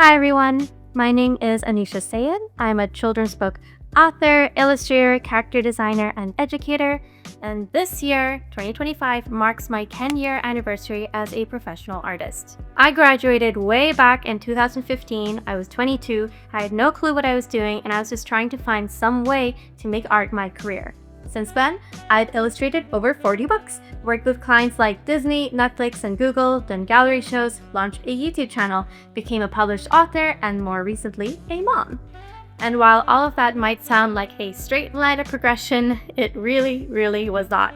Hi everyone, my name is Anoosha Syed. I'm a children's book author, illustrator, character designer, and educator. And this year, 2025, marks my 10-year anniversary as a professional artist. I graduated way back in 2015. I was 22, I had no clue what I was doing, and I was just trying to find some way to make art my career. Since then, I've illustrated over 40 books, worked with clients like Disney, Netflix, and Google, done gallery shows, launched a YouTube channel, became a published author, and more recently, a mom. And while all of that might sound like a straight line of progression, it really was not.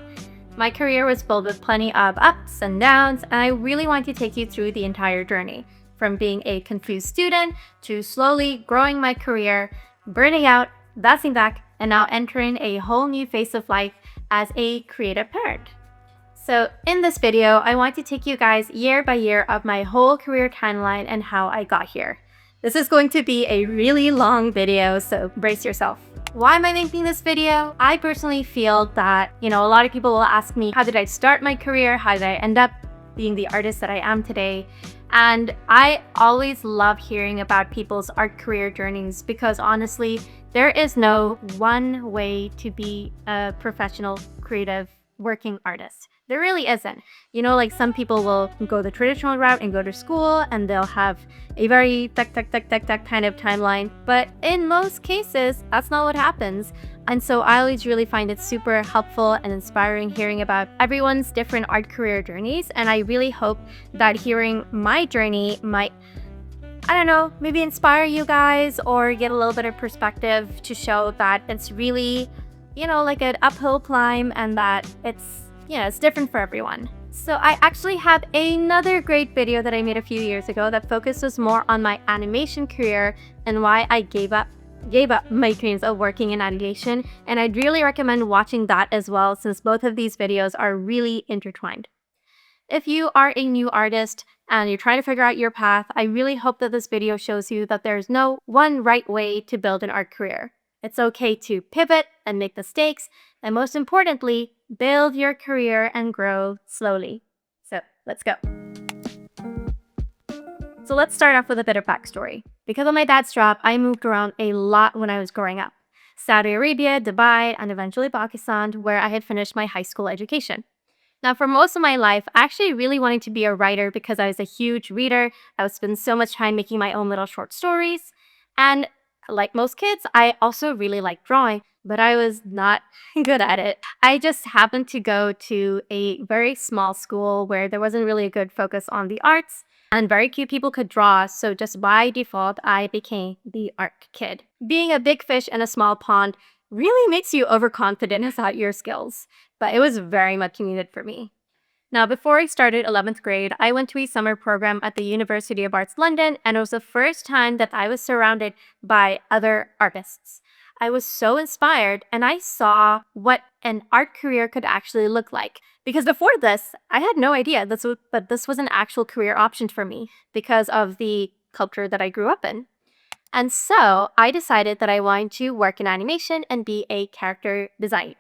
My career was filled with plenty of ups and downs, and I really want to take you through the entire journey, from being a confused student to slowly growing my career, burning out, bouncing back, and now entering a whole new phase of life as a creative parent. So in this video, I want to take you guys year by year of my whole career timeline and how I got here. This is going to be a really long video, so brace yourself. Why am I making this video? I personally feel that, a lot of people will ask me, how did I start my career? How did I end up being the artist that I am today? And I always love hearing about people's art career journeys because honestly, there is no one way to be a professional, creative, working artist. There really isn't. Like some people will go the traditional route and go to school and they'll have a very tech kind of timeline. But in most cases, that's not what happens. And so I always really find it super helpful and inspiring hearing about everyone's different art career journeys. And I really hope that hearing my journey might, maybe inspire you guys or get a little bit of perspective to show that it's really, like an uphill climb and that it's different for everyone. So I actually have another great video that I made a few years ago that focuses more on my animation career and why I gave up my dreams of working in animation. And I'd really recommend watching that as well, since both of these videos are really intertwined. If you are a new artist and you're trying to figure out your path, I really hope that this video shows you that there's no one right way to build an art career. It's okay to pivot and make mistakes, and most importantly, build your career and grow slowly. So let's go. So let's start off with a bit of backstory. Because of my dad's job, I moved around a lot when I was growing up. Saudi Arabia, Dubai, and eventually Pakistan, where I had finished my high school education. Now, for most of my life, I actually really wanted to be a writer because I was a huge reader. I would spend so much time making my own little short stories. And like most kids, I also really liked drawing, but I was not good at it. I just happened to go to a very small school where there wasn't really a good focus on the arts, and very few people could draw, so just by default, I became the art kid. Being a big fish in a small pond really makes you overconfident about your skills, but it was very much needed for me. Now, before I started 11th grade, I went to a summer program at the University of Arts London, and it was the first time that I was surrounded by other artists. I was so inspired, and I saw what an art career could actually look like. Because before this, I had no idea but this was an actual career option for me because of the culture that I grew up in. And so I decided that I wanted to work in animation and be a character designer.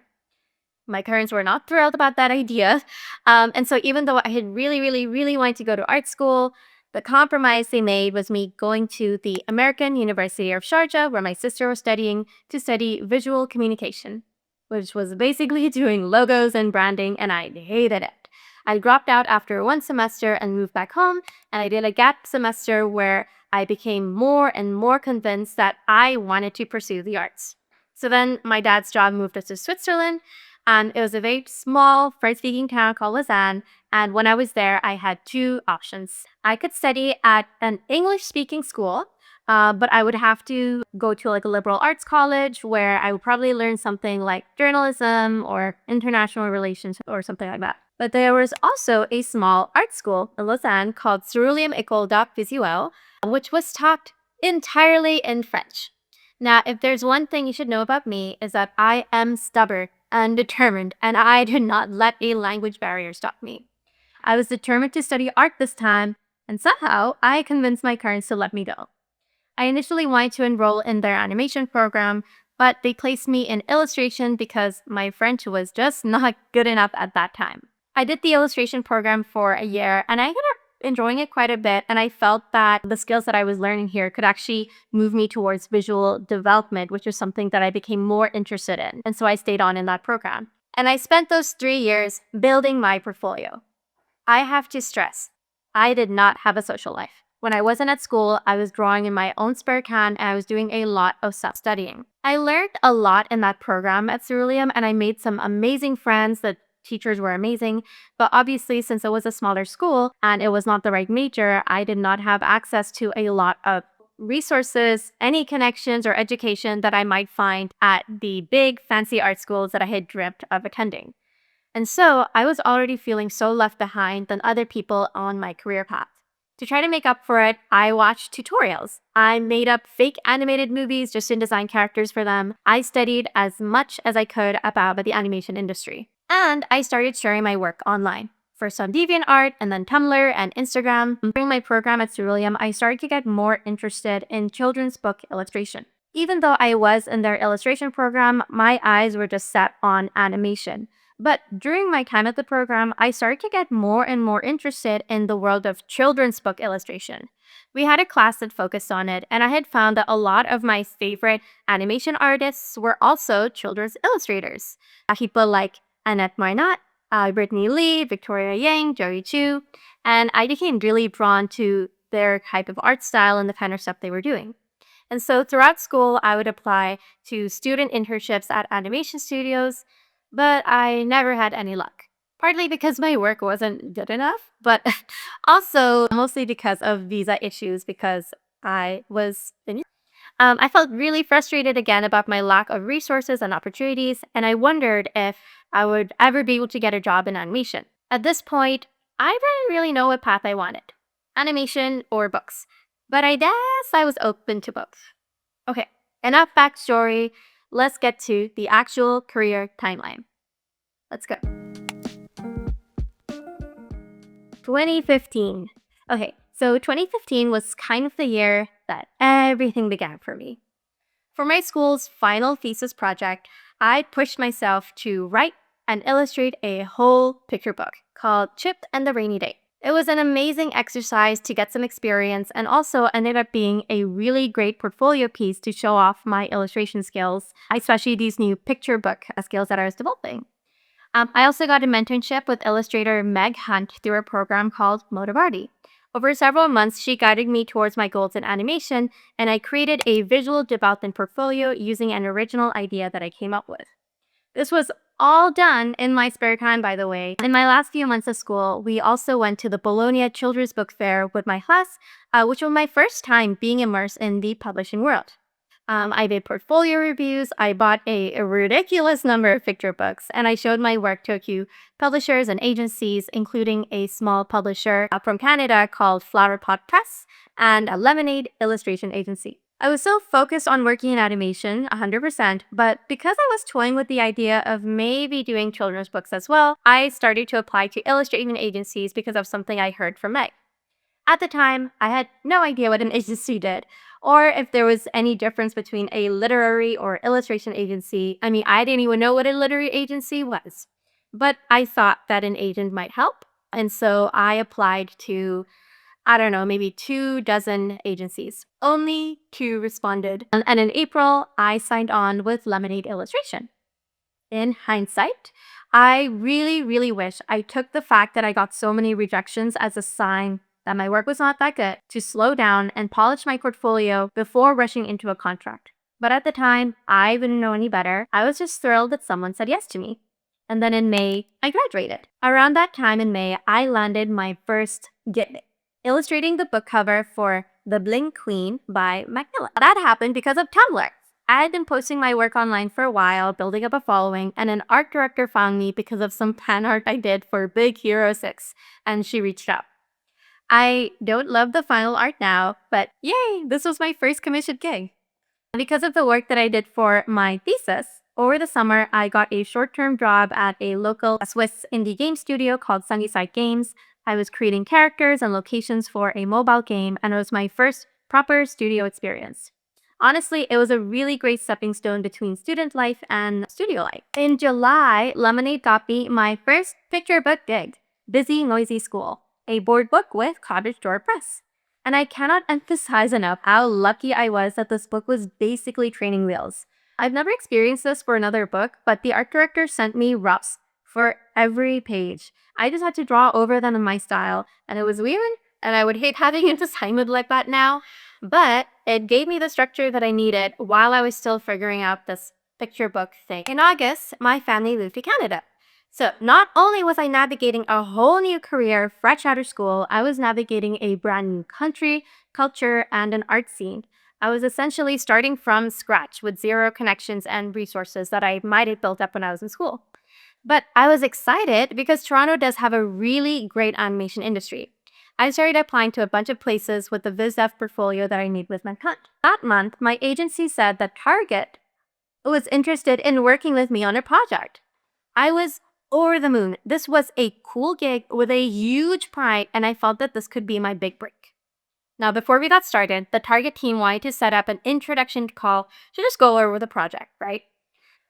My parents were not thrilled about that idea. And so even though I had really wanted to go to art school, the compromise they made was me going to the American University of Sharjah, where my sister was studying, to study visual communication, which was basically doing logos and branding, and I hated it. I dropped out after one semester and moved back home, and I did a gap semester where I became more and more convinced that I wanted to pursue the arts. So then my dad's job moved us to Switzerland, and it was a very small French-speaking town called Lausanne. And when I was there, I had two options. I could study at an English-speaking school, but I would have to go to like a liberal arts college where I would probably learn something like journalism or international relations or something like that. But there was also a small art school in Lausanne called Ceruleum École d'Art Visuel, which was taught entirely in French. Now, if there's one thing you should know about me is that I am stubborn and determined, and I did not let a language barrier stop me. I was determined to study art this time, and somehow I convinced my parents to let me go. I initially wanted to enroll in their animation program, but they placed me in illustration because my French was just not good enough at that time. I did the illustration program for a year, and I enjoying it quite a bit, and I felt that the skills that I was learning here could actually move me towards visual development, which is something that I became more interested in. And so I stayed on in that program. And I spent those 3 years building my portfolio. I have to stress, I did not have a social life. When I wasn't at school, I was drawing in my own spare can and I was doing a lot of self-studying. I learned a lot in that program at Ceruleum and I made some amazing friends. The teachers were amazing, but obviously since it was a smaller school and it was not the right major, I did not have access to a lot of resources, any connections or education that I might find at the big fancy art schools that I had dreamt of attending. And so I was already feeling so left behind than other people on my career path. To try to make up for it, I watched tutorials. I made up fake animated movies just to design characters for them. I studied as much as I could about the animation industry. And I started sharing my work online. First on DeviantArt and then Tumblr and Instagram. During my program at Ceruleum, I started to get more interested in children's book illustration. Even though I was in their illustration program, my eyes were just set on animation. But during my time at the program, I started to get more and more interested in the world of children's book illustration. We had a class that focused on it, and I had found that a lot of my favorite animation artists were also children's illustrators. People like Annette Marnot, Brittany Lee, Victoria Yang, Joey Chu, and I became really drawn to their type of art style and the kind of stuff they were doing. And so throughout school, I would apply to student internships at animation studios, but I never had any luck. Partly because my work wasn't good enough, but also mostly because of visa issues because I was in. I felt really frustrated again about my lack of resources and opportunities, and I wondered if I would ever be able to get a job in animation. At this point, I didn't really know what path I wanted, animation or books, but I guess I was open to both. Okay, enough backstory. Let's get to the actual career timeline. Let's go. 2015. Okay, so 2015 was kind of the year that everything began for me. For my school's final thesis project, I pushed myself to write and illustrate a whole picture book called Chip and the Rainy Day. It was an amazing exercise to get some experience and also ended up being a really great portfolio piece to show off my illustration skills, especially these new picture book skills that I was developing. I also got a mentorship with illustrator Meg Hunt through a program called Motivardi. Over several months, she guided me towards my goals in animation, and I created a visual development portfolio using an original idea that I came up with. This was all done in my spare time, by the way. In my last few months of school, we also went to the Bologna Children's Book Fair with my class, which was my first time being immersed in the publishing world. I did portfolio reviews, I bought a ridiculous number of picture books, and I showed my work to a few publishers and agencies, including a small publisher from Canada called Flower Pot Press and a Lemonade illustration agency. I was so focused on working in animation, 100%, but because I was toying with the idea of maybe doing children's books as well, I started to apply to illustration agencies because of something I heard from Meg. At the time, I had no idea what an agency did, or if there was any difference between a literary or illustration agency. I mean, I didn't even know what a literary agency was. But I thought that an agent might help, and so I applied to, I don't know, maybe 24 agencies. Only 2 responded. And in April, I signed on with Lemonade Illustration. In hindsight, I really, really wish I took the fact that I got so many rejections as a sign that my work was not that good to slow down and polish my portfolio before rushing into a contract. But at the time, I didn't know any better. I was just thrilled that someone said yes to me. And then in May, I graduated. Around that time in May, I landed my first gig, illustrating the book cover for The Bling Queen by Macmillan. That happened because of Tumblr. I had been posting my work online for a while, building up a following, and an art director found me because of some fan art I did for Big Hero 6, and she reached out. I don't love the final art now, but yay, this was my first commissioned gig. Because of the work that I did for my thesis, over the summer, I got a short-term job at a local Swiss indie game studio called Sunnyside Games. I was creating characters and locations for a mobile game, and it was my first proper studio experience. Honestly, it was a really great stepping stone between student life and studio life. In July, Lemonade got me my first picture book gig, Busy Noisy School. a board book with Cottage Door Press. And I cannot emphasize enough how lucky I was that this book was basically training wheels. I've never experienced this for another book, but the art director sent me roughs for every page. I just had to draw over them in my style, and it was weird, and I would hate having an assignment like that now. But it gave me the structure that I needed while I was still figuring out this picture book thing. In August, my family moved to Canada. So not only was I navigating a whole new career fresh out of school, I was navigating a brand new country, culture, and an art scene. I was essentially starting from scratch with zero connections and resources that I might have built up when I was in school. But I was excited because Toronto does have a really great animation industry. I started applying to a bunch of places with the VizDev portfolio that I made with my hunt. That month, my agency said that Target was interested in working with me on a project. I was over the moon. This was a cool gig with a huge pride, and I felt that this could be my big break. Now, before we got started, the Target team wanted to set up an introduction call to just go over the project, right?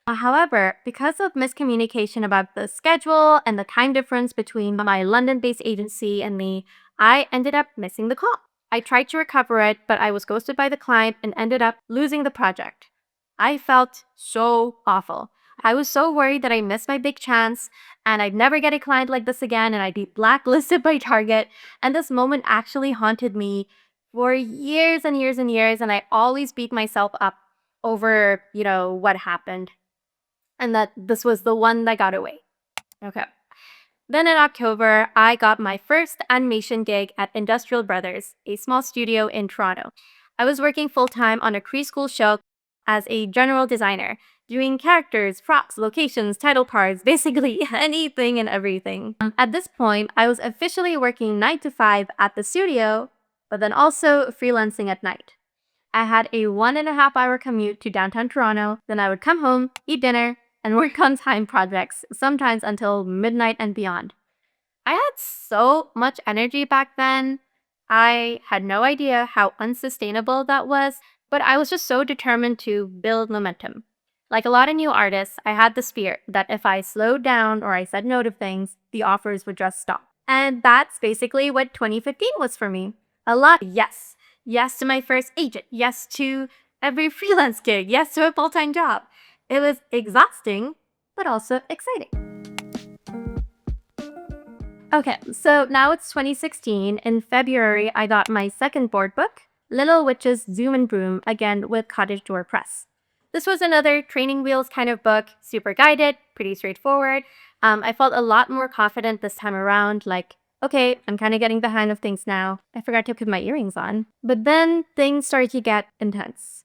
However, because of miscommunication about the schedule and the time difference between my London-based agency and me, I ended up missing the call. I tried to recover it, but I was ghosted by the client and ended up losing the project. I felt so awful. I was so worried that I missed my big chance and I'd never get a client like this again and I'd be blacklisted by Target. And this moment actually haunted me for years and years and years. And I always beat myself up over, what happened and that this was the one that got away. Okay. Then in October, I got my first animation gig at Industrial Brothers, a small studio in Toronto. I was working full-time on a preschool show as a general designer, doing characters, props, locations, title cards, basically anything and everything. At this point, I was officially working 9 to 5 at the studio, but then also freelancing at night. I had a 1.5 hour commute to downtown Toronto, then I would come home, eat dinner, and work on time projects, sometimes until midnight and beyond. I had so much energy back then. I had no idea how unsustainable that was, but I was just so determined to build momentum. Like a lot of new artists, I had this fear that if I slowed down or I said no to things, the offers would just stop. And that's basically what 2015 was for me. A lot of yes. Yes to my first agent. Yes to every freelance gig. Yes to a full-time job. It was exhausting, but also exciting. Okay, so now it's 2016. In February, I got my second board book, Little Witch's Zoom and Broom, again with Cottage Door Press. This was another training wheels kind of book, super guided, pretty straightforward. I felt a lot more confident this time around, like, okay, I'm kind of getting the hang of things now. I forgot to put my earrings on. But then things started to get intense.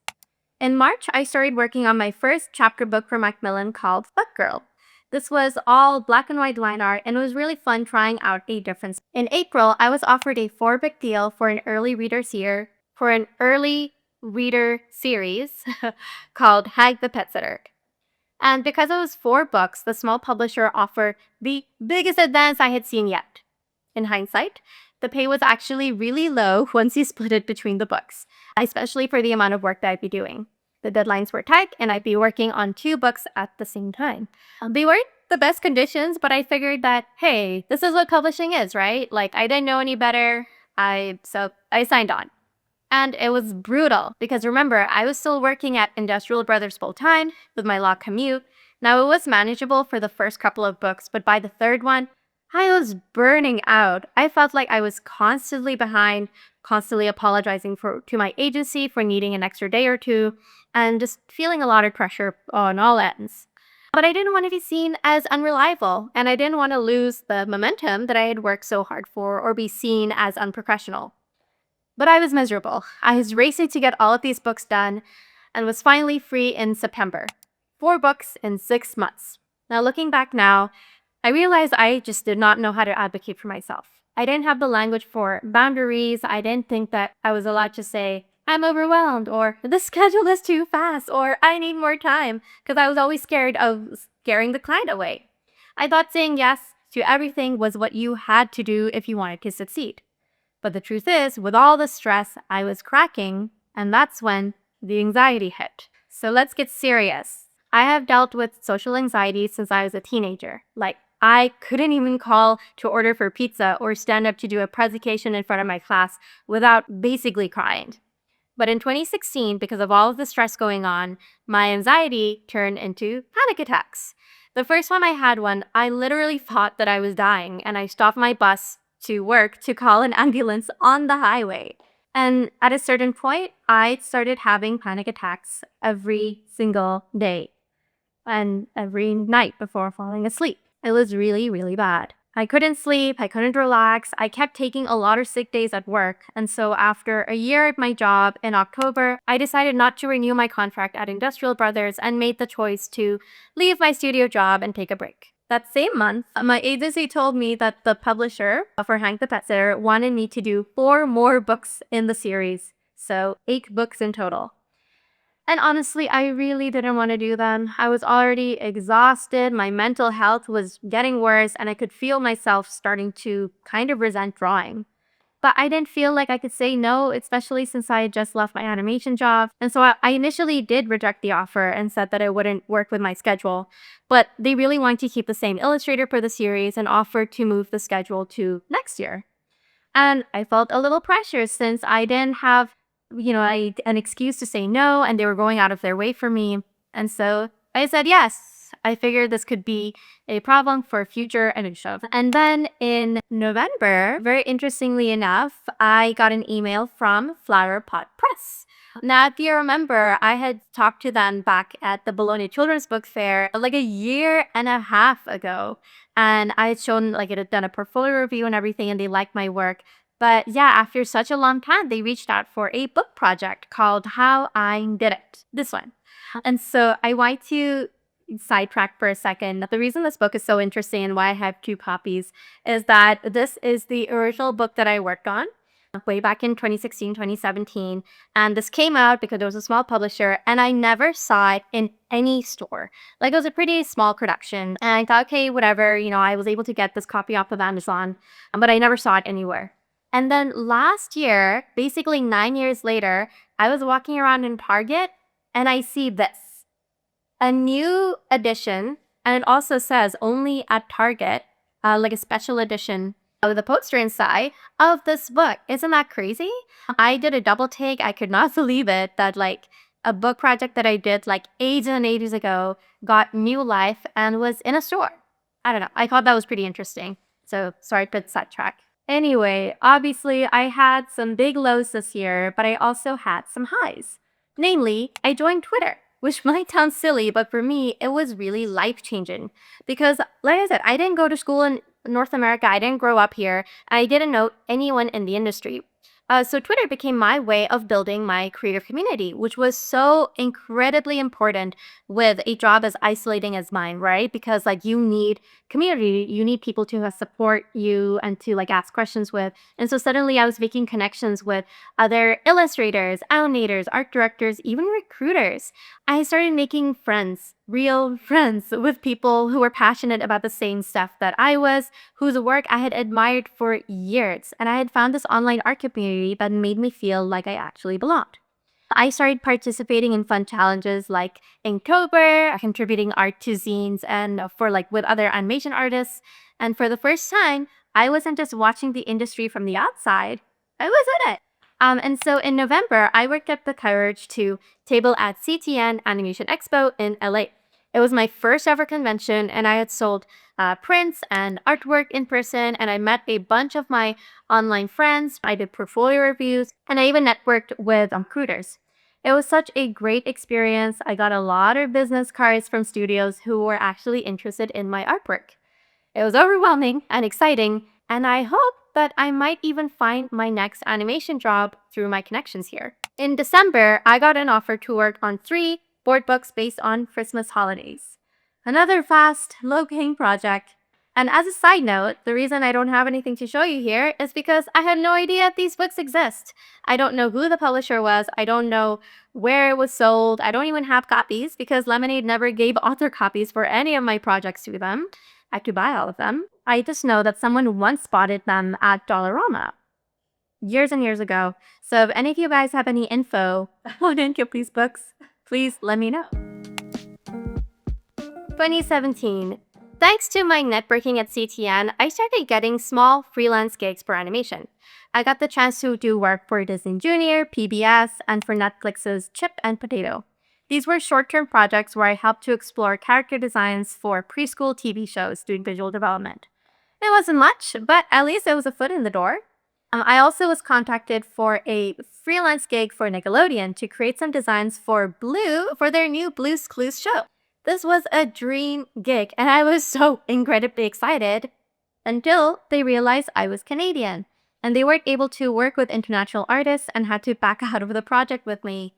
In March, I started working on my first chapter book for Macmillan called Book Girl. This was all black and white line art, and it was really fun trying out a different. In April, I was offered a 4-book deal for an early reader series called Hag the Pet Sitter. And because it was 4 books, the small publisher offered the biggest advance I had seen yet. In hindsight, the pay was actually really low once you split it between the books, especially for the amount of work that I'd be doing. The deadlines were tight, and I'd be working on 2 books at the same time. They weren't the best conditions, but I figured that, hey, this is what publishing is, right? Like, I didn't know any better, so I signed on. And it was brutal, because remember, I was still working at Industrial Brothers full-time with my law commute. Now, it was manageable for the first couple of books, but by the third one, I was burning out. I felt like I was constantly behind, constantly apologizing to my agency for needing an extra day or two, and just feeling a lot of pressure on all ends. But I didn't want to be seen as unreliable, and I didn't want to lose the momentum that I had worked so hard for or be seen as unprofessional. But I was miserable. I was racing to get all of these books done and was finally free in September. 4 books in 6 months. Now, looking back now, I realized I just did not know how to advocate for myself. I didn't have the language for boundaries. I didn't think that I was allowed to say, I'm overwhelmed, or the schedule is too fast, or I need more time, because I was always scared of scaring the client away. I thought saying yes to everything was what you had to do if you wanted to succeed. But the truth is, with all the stress, I was cracking, and that's when the anxiety hit. So let's get serious. I have dealt with social anxiety since I was a teenager, like I couldn't even call to order for pizza or stand up to do a presentation in front of my class without basically crying. But in 2016, because of all of the stress going on, my anxiety turned into panic attacks. The first time I had one, I literally thought that I was dying, and I stopped my bus to work to call an ambulance on the highway. And at a certain point, I started having panic attacks every single day and every night before falling asleep. It was really, really bad. I couldn't sleep, I couldn't relax, I kept taking a lot of sick days at work, and so after a year at my job in October, I decided not to renew my contract at Industrial Brothers and made the choice to leave my studio job and take a break. That same month, my agency told me that the publisher for Hank the Pet Sitter wanted me to do 4 more books in the series, so 8 books in total. And honestly, I really didn't want to do them. I was already exhausted, my mental health was getting worse, and I could feel myself starting to kind of resent drawing. But I didn't feel like I could say no, especially since I had just left my animation job. And so I initially did reject the offer and said that it wouldn't work with my schedule. But they really wanted to keep the same illustrator for the series and offered to move the schedule to next year. And I felt a little pressure since I didn't have, an excuse to say no, and they were going out of their way for me. And so I said yes. I figured this could be a problem for future Anoosha. And then in November, very interestingly enough, I got an email from Flower Pot Press. Now, if you remember, I had talked to them back at the Bologna Children's Book Fair like a year and a half ago. And I had shown, like, it had done a portfolio review and everything, and they liked my work. But yeah, after such a long time, they reached out for a book project called How I Did It. This one. And so I want to sidetrack for a second. The reason this book is so interesting and why I have 2 copies is that this is the original book that I worked on way back in 2016, 2017. And this came out because it was a small publisher and I never saw it in any store. Like, it was a pretty small production. And I thought, okay, whatever, I was able to get this copy off of Amazon, but I never saw it anywhere. And then last year, basically 9 years later, I was walking around in Target and I see this, a new edition, and it also says only at Target, like a special edition with a poster inside of this book. Isn't that crazy? I did a double take. I could not believe it that like a book project that I did like ages and ages ago got new life and was in a store. I don't know. I thought that was pretty interesting. So sorry to sidetrack. Anyway, obviously I had some big lows this year, but I also had some highs. Namely, I joined Twitter, which might sound silly, but for me, it was really life-changing. Because, like I said, I didn't go to school in North America, I didn't grow up here, I didn't know anyone in the industry. So Twitter became my way of building my creative community, which was so incredibly important with a job as isolating as mine, right? Because like you need community, you need people to support you and to like ask questions with. And so suddenly I was making connections with other illustrators, animators, art directors, even recruiters. I started making friends, real friends with people who were passionate about the same stuff that I was, whose work I had admired for years. And I had found this online art community that made me feel like I actually belonged. I started participating in fun challenges like Inktober, contributing art to zines and for like with other animation artists. And for the first time, I wasn't just watching the industry from the outside, I was in it. And so in November, I worked up the courage to table at CTN Animation Expo in LA. It was my first ever convention, and I had sold prints and artwork in person, and I met a bunch of my online friends. I did portfolio reviews, and I even networked with recruiters. It was such a great experience. I got a lot of business cards from studios who were actually interested in my artwork. It was overwhelming and exciting, and I hope that I might even find my next animation job through my connections here. In December, I got an offer to work on 3 board books based on Christmas holidays. Another fast, low-paying project. And as a side note, the reason I don't have anything to show you here is because I had no idea these books exist. I don't know who the publisher was. I don't know where it was sold. I don't even have copies because Lemonade never gave author copies for any of my projects to them. I had to buy all of them. I just know that someone once spotted them at Dollarama years and years ago. So if any of you guys have any info on any of these books, please let me know. 2017. Thanks to my networking at CTN, I started getting small freelance gigs for animation. I got the chance to do work for Disney Junior, PBS, and for Netflix's Chip and Potato. These were short term projects where I helped to explore character designs for preschool TV shows doing visual development. It wasn't much, but at least it was a foot in the door. I also was contacted for a freelance gig for Nickelodeon to create some designs for Blue for their new Blue's Clues show. This was a dream gig, and I was so incredibly excited until they realized I was Canadian, and they weren't able to work with international artists and had to back out of the project with me.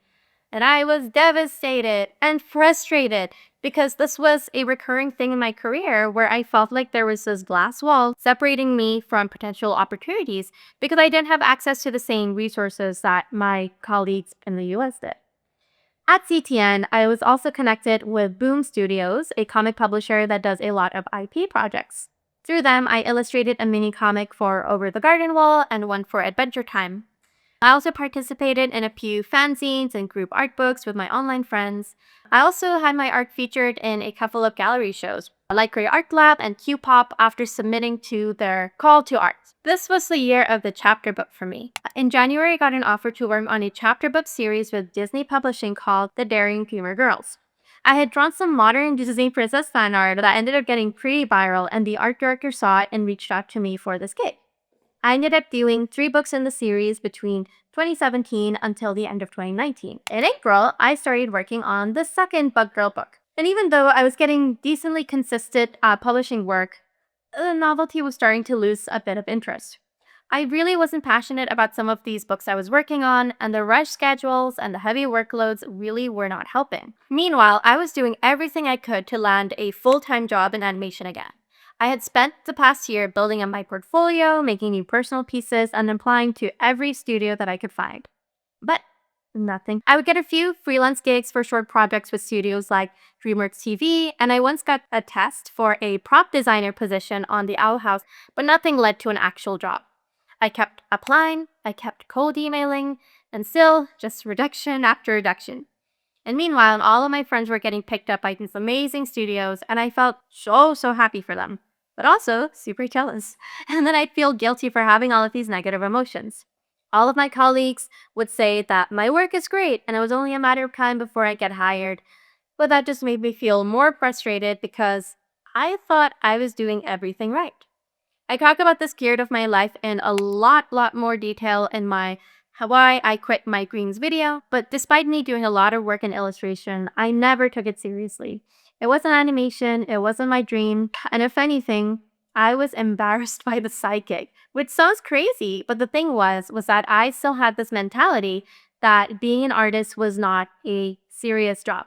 And I was devastated and frustrated because this was a recurring thing in my career where I felt like there was this glass wall separating me from potential opportunities because I didn't have access to the same resources that my colleagues in the US did. At CTN, I was also connected with Boom Studios, a comic publisher that does a lot of IP projects. Through them, I illustrated a mini comic for Over the Garden Wall and one for Adventure Time. I also participated in a few fanzines and group art books with my online friends. I also had my art featured in a couple of gallery shows, like Grey Art Lab and Q-Pop, after submitting to their call to art. This was the year of the chapter book for me. In January, I got an offer to work on a chapter book series with Disney Publishing called The Daring Dreamer Girls. I had drawn some modern Disney princess fan art that ended up getting pretty viral, and the art director saw it and reached out to me for this gig. I ended up doing 3 books in the series between 2017 until the end of 2019. In April, I started working on the second Bug Girl book. And even though I was getting decently consistent publishing work, the novelty was starting to lose a bit of interest. I really wasn't passionate about some of these books I was working on, and the rush schedules and the heavy workloads really were not helping. Meanwhile, I was doing everything I could to land a full-time job in animation again. I had spent the past year building up my portfolio, making new personal pieces, and applying to every studio that I could find. But nothing. I would get a few freelance gigs for short projects with studios like DreamWorks TV, and I once got a test for a prop designer position on the Owl House, but nothing led to an actual job. I kept applying, I kept cold emailing, and still just reduction after reduction. And meanwhile, all of my friends were getting picked up by these amazing studios, and I felt so happy for them, but also super jealous. And then I'd feel guilty for having all of these negative emotions. All of my colleagues would say that my work is great and it was only a matter of time before I get hired, but that just made me feel more frustrated because I thought I was doing everything right. I talk about this period of my life in a lot more detail in my Why I Quit My Dreams video, but despite me doing a lot of work in illustration, I never took it seriously. It wasn't animation, it wasn't my dream, and if anything, I was embarrassed by the side gig, which sounds crazy, but the thing was that I still had this mentality that being an artist was not a serious job.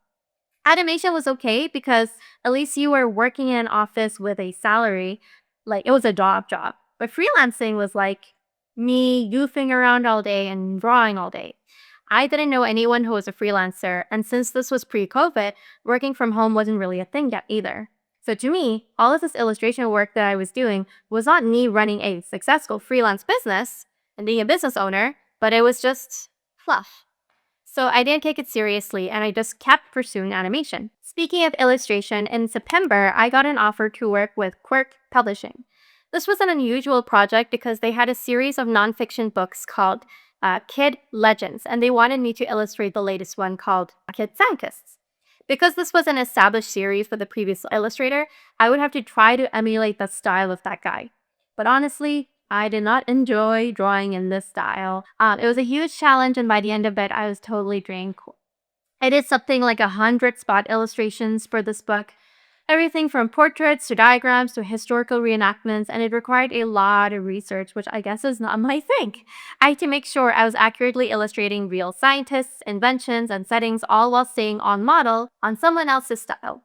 Animation was okay because at least you were working in an office with a salary, like it was a job. But freelancing was like me goofing around all day and drawing all day. I didn't know anyone who was a freelancer, and since this was pre-COVID, working from home wasn't really a thing yet either. So to me, all of this illustration work that I was doing was not me running a successful freelance business and being a business owner, but it was just fluff. So I didn't take it seriously and I just kept pursuing animation. Speaking of illustration, in September, I got an offer to work with Quirk Publishing. This was an unusual project because they had a series of nonfiction books called Kid Legends, and they wanted me to illustrate the latest one called Kid Scientists. Because this was an established series for the previous illustrator, I would have to try to emulate the style of that guy. But honestly, I did not enjoy drawing in this style. It was a huge challenge, and by the end of it, I was totally drained. I did something like 100 spot illustrations for this book, everything from portraits to diagrams to historical reenactments, and it required a lot of research, which I guess is not my thing. I had to make sure I was accurately illustrating real scientists, inventions, and settings, all while staying on model on someone else's style.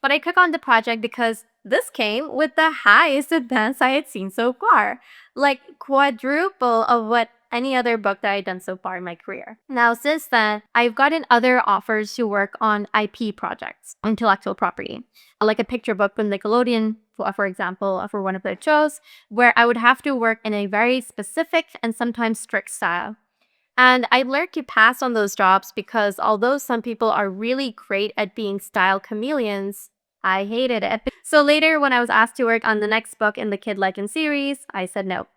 But I took on the project because this came with the highest advance I had seen so far, like quadruple of what any other book that I'd done so far in my career. Now, since then, I've gotten other offers to work on IP projects, intellectual property, like a picture book from Nickelodeon, for example, for one of their shows, where I would have to work in a very specific and sometimes strict style. And I learned to pass on those jobs because although some people are really great at being style chameleons, I hated it. So later, when I was asked to work on the next book in the Kid Legend series, I said no.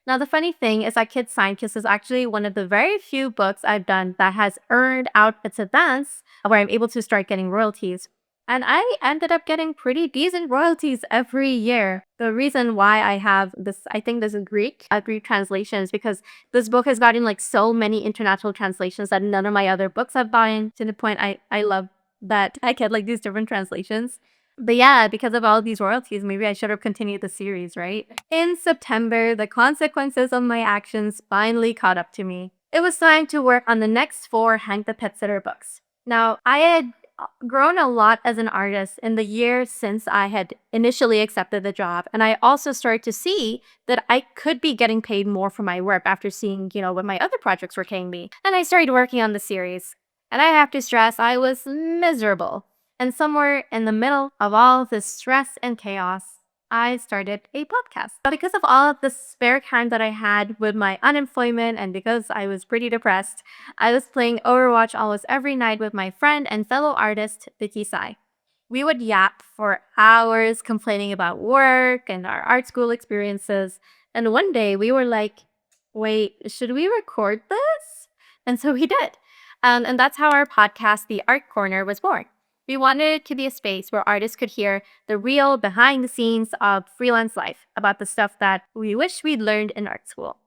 Now, the funny thing is that Kid Scientist is actually one of the very few books I've done that has earned out its advance where I'm able to start getting royalties. And I ended up getting pretty decent royalties every year. The reason why I have this, I think this is Greek translation is because this book has gotten like so many international translations that none of my other books have gotten, to the point I love that I get like these different translations. But yeah, because of all these royalties, maybe I should have continued the series, right? In September, the consequences of my actions finally caught up to me. It was time to work on the next four Hank the Pet Sitter books. Now, I had grown a lot as an artist in the years since I had initially accepted the job, and I also started to see that I could be getting paid more for my work after seeing, what my other projects were paying me. And I started working on the series. And I have to stress, I was miserable. And somewhere in the middle of all this stress and chaos, I started a podcast. But because of all of the spare time that I had with my unemployment and because I was pretty depressed, I was playing Overwatch almost every night with my friend and fellow artist, Vicky Sai. We would yap for hours complaining about work and our art school experiences. And one day we were like, wait, should we record this? And so we did. And that's how our podcast, The Art Corner, was born. We wanted it to be a space where artists could hear the real behind the scenes of freelance life, about the stuff that we wish we'd learned in art school.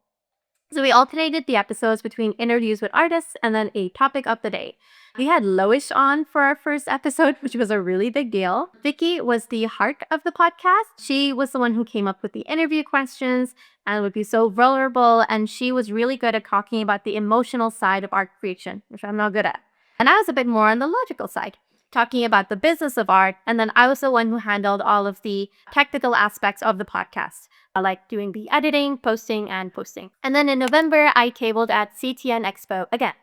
So we alternated the episodes between interviews with artists and then a topic of the day. We had Loish on for our first episode, which was a really big deal. Vicky was the heart of the podcast. She was the one who came up with the interview questions and would be so vulnerable. And she was really good at talking about the emotional side of art creation, which I'm not good at. And I was a bit more on the logical side, talking about the business of art. And then I was the one who handled all of the technical aspects of the podcast, like doing the editing, posting, and posting. And then in November, I tabled at CTN Expo again.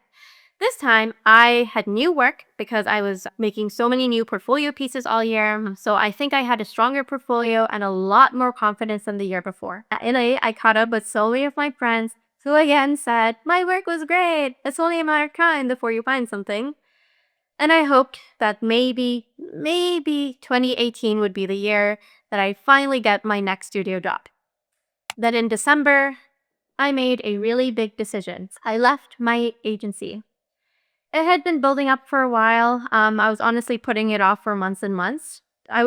This time, I had new work because I was making so many new portfolio pieces all year. So I think I had a stronger portfolio and a lot more confidence than the year before. At LA, I caught up with so many of my friends who again said, "My work was great. It's only a matter of time before you find something." And I hoped that maybe 2018 would be the year that I finally get my next studio job. Then in December, I made a really big decision. I left my agency. It had been building up for a while. I was honestly putting it off for months and months. I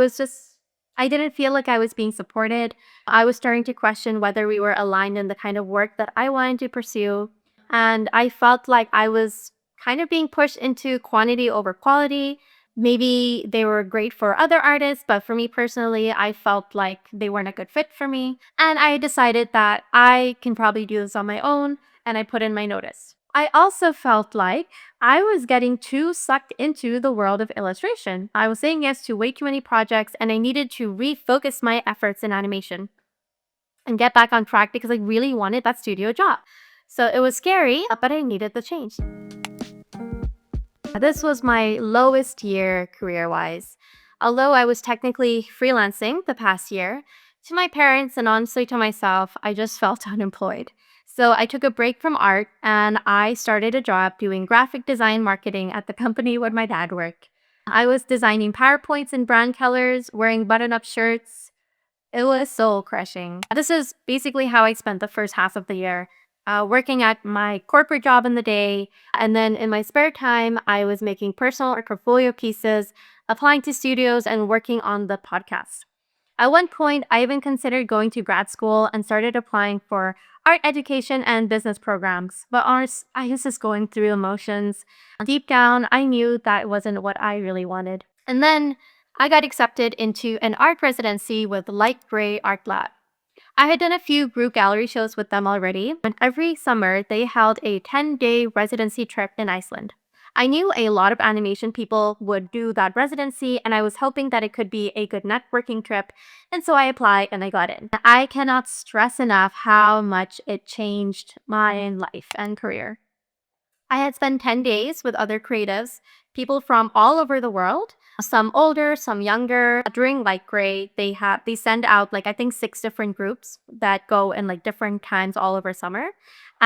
didn't feel like I was being supported. I was starting to question whether we were aligned in the kind of work that I wanted to pursue. And I felt like I was kind of being pushed into quantity over quality. Maybe they were great for other artists, but for me personally, I felt like they weren't a good fit for me. And I decided that I can probably do this on my own, and I put in my notice. I also felt like I was getting too sucked into the world of illustration. I was saying yes to way too many projects, and I needed to refocus my efforts in animation and get back on track because I really wanted that studio job. So it was scary, but I needed the change. This was my lowest year career-wise. Although I was technically freelancing the past year, to my parents and honestly to myself, I just felt unemployed. So I took a break from art and I started a job doing graphic design marketing at the company where my dad worked. I was designing PowerPoints in brand colors, wearing button-up shirts. It was soul crushing. This is basically how I spent the first half of the year, working at my corporate job in the day. And then in my spare time, I was making personal or portfolio pieces, applying to studios, and working on the podcast. At one point, I even considered going to grad school and started applying for art education and business programs. But honestly, I was just going through emotions. Deep down, I knew that wasn't what I really wanted. And then I got accepted into an art residency with Light Gray Art Lab. I had done a few group gallery shows with them already, and every summer they held a 10-day residency trip in Iceland. I knew a lot of animation people would do that residency, and I was hoping that it could be a good networking trip, and so I applied and I got in. I cannot stress enough how much it changed my life and career. I had spent 10 days with other creatives, people from all over the world, some older, some younger. During Light Gray, they send out like I think 6 different groups that go in like different times all over summer.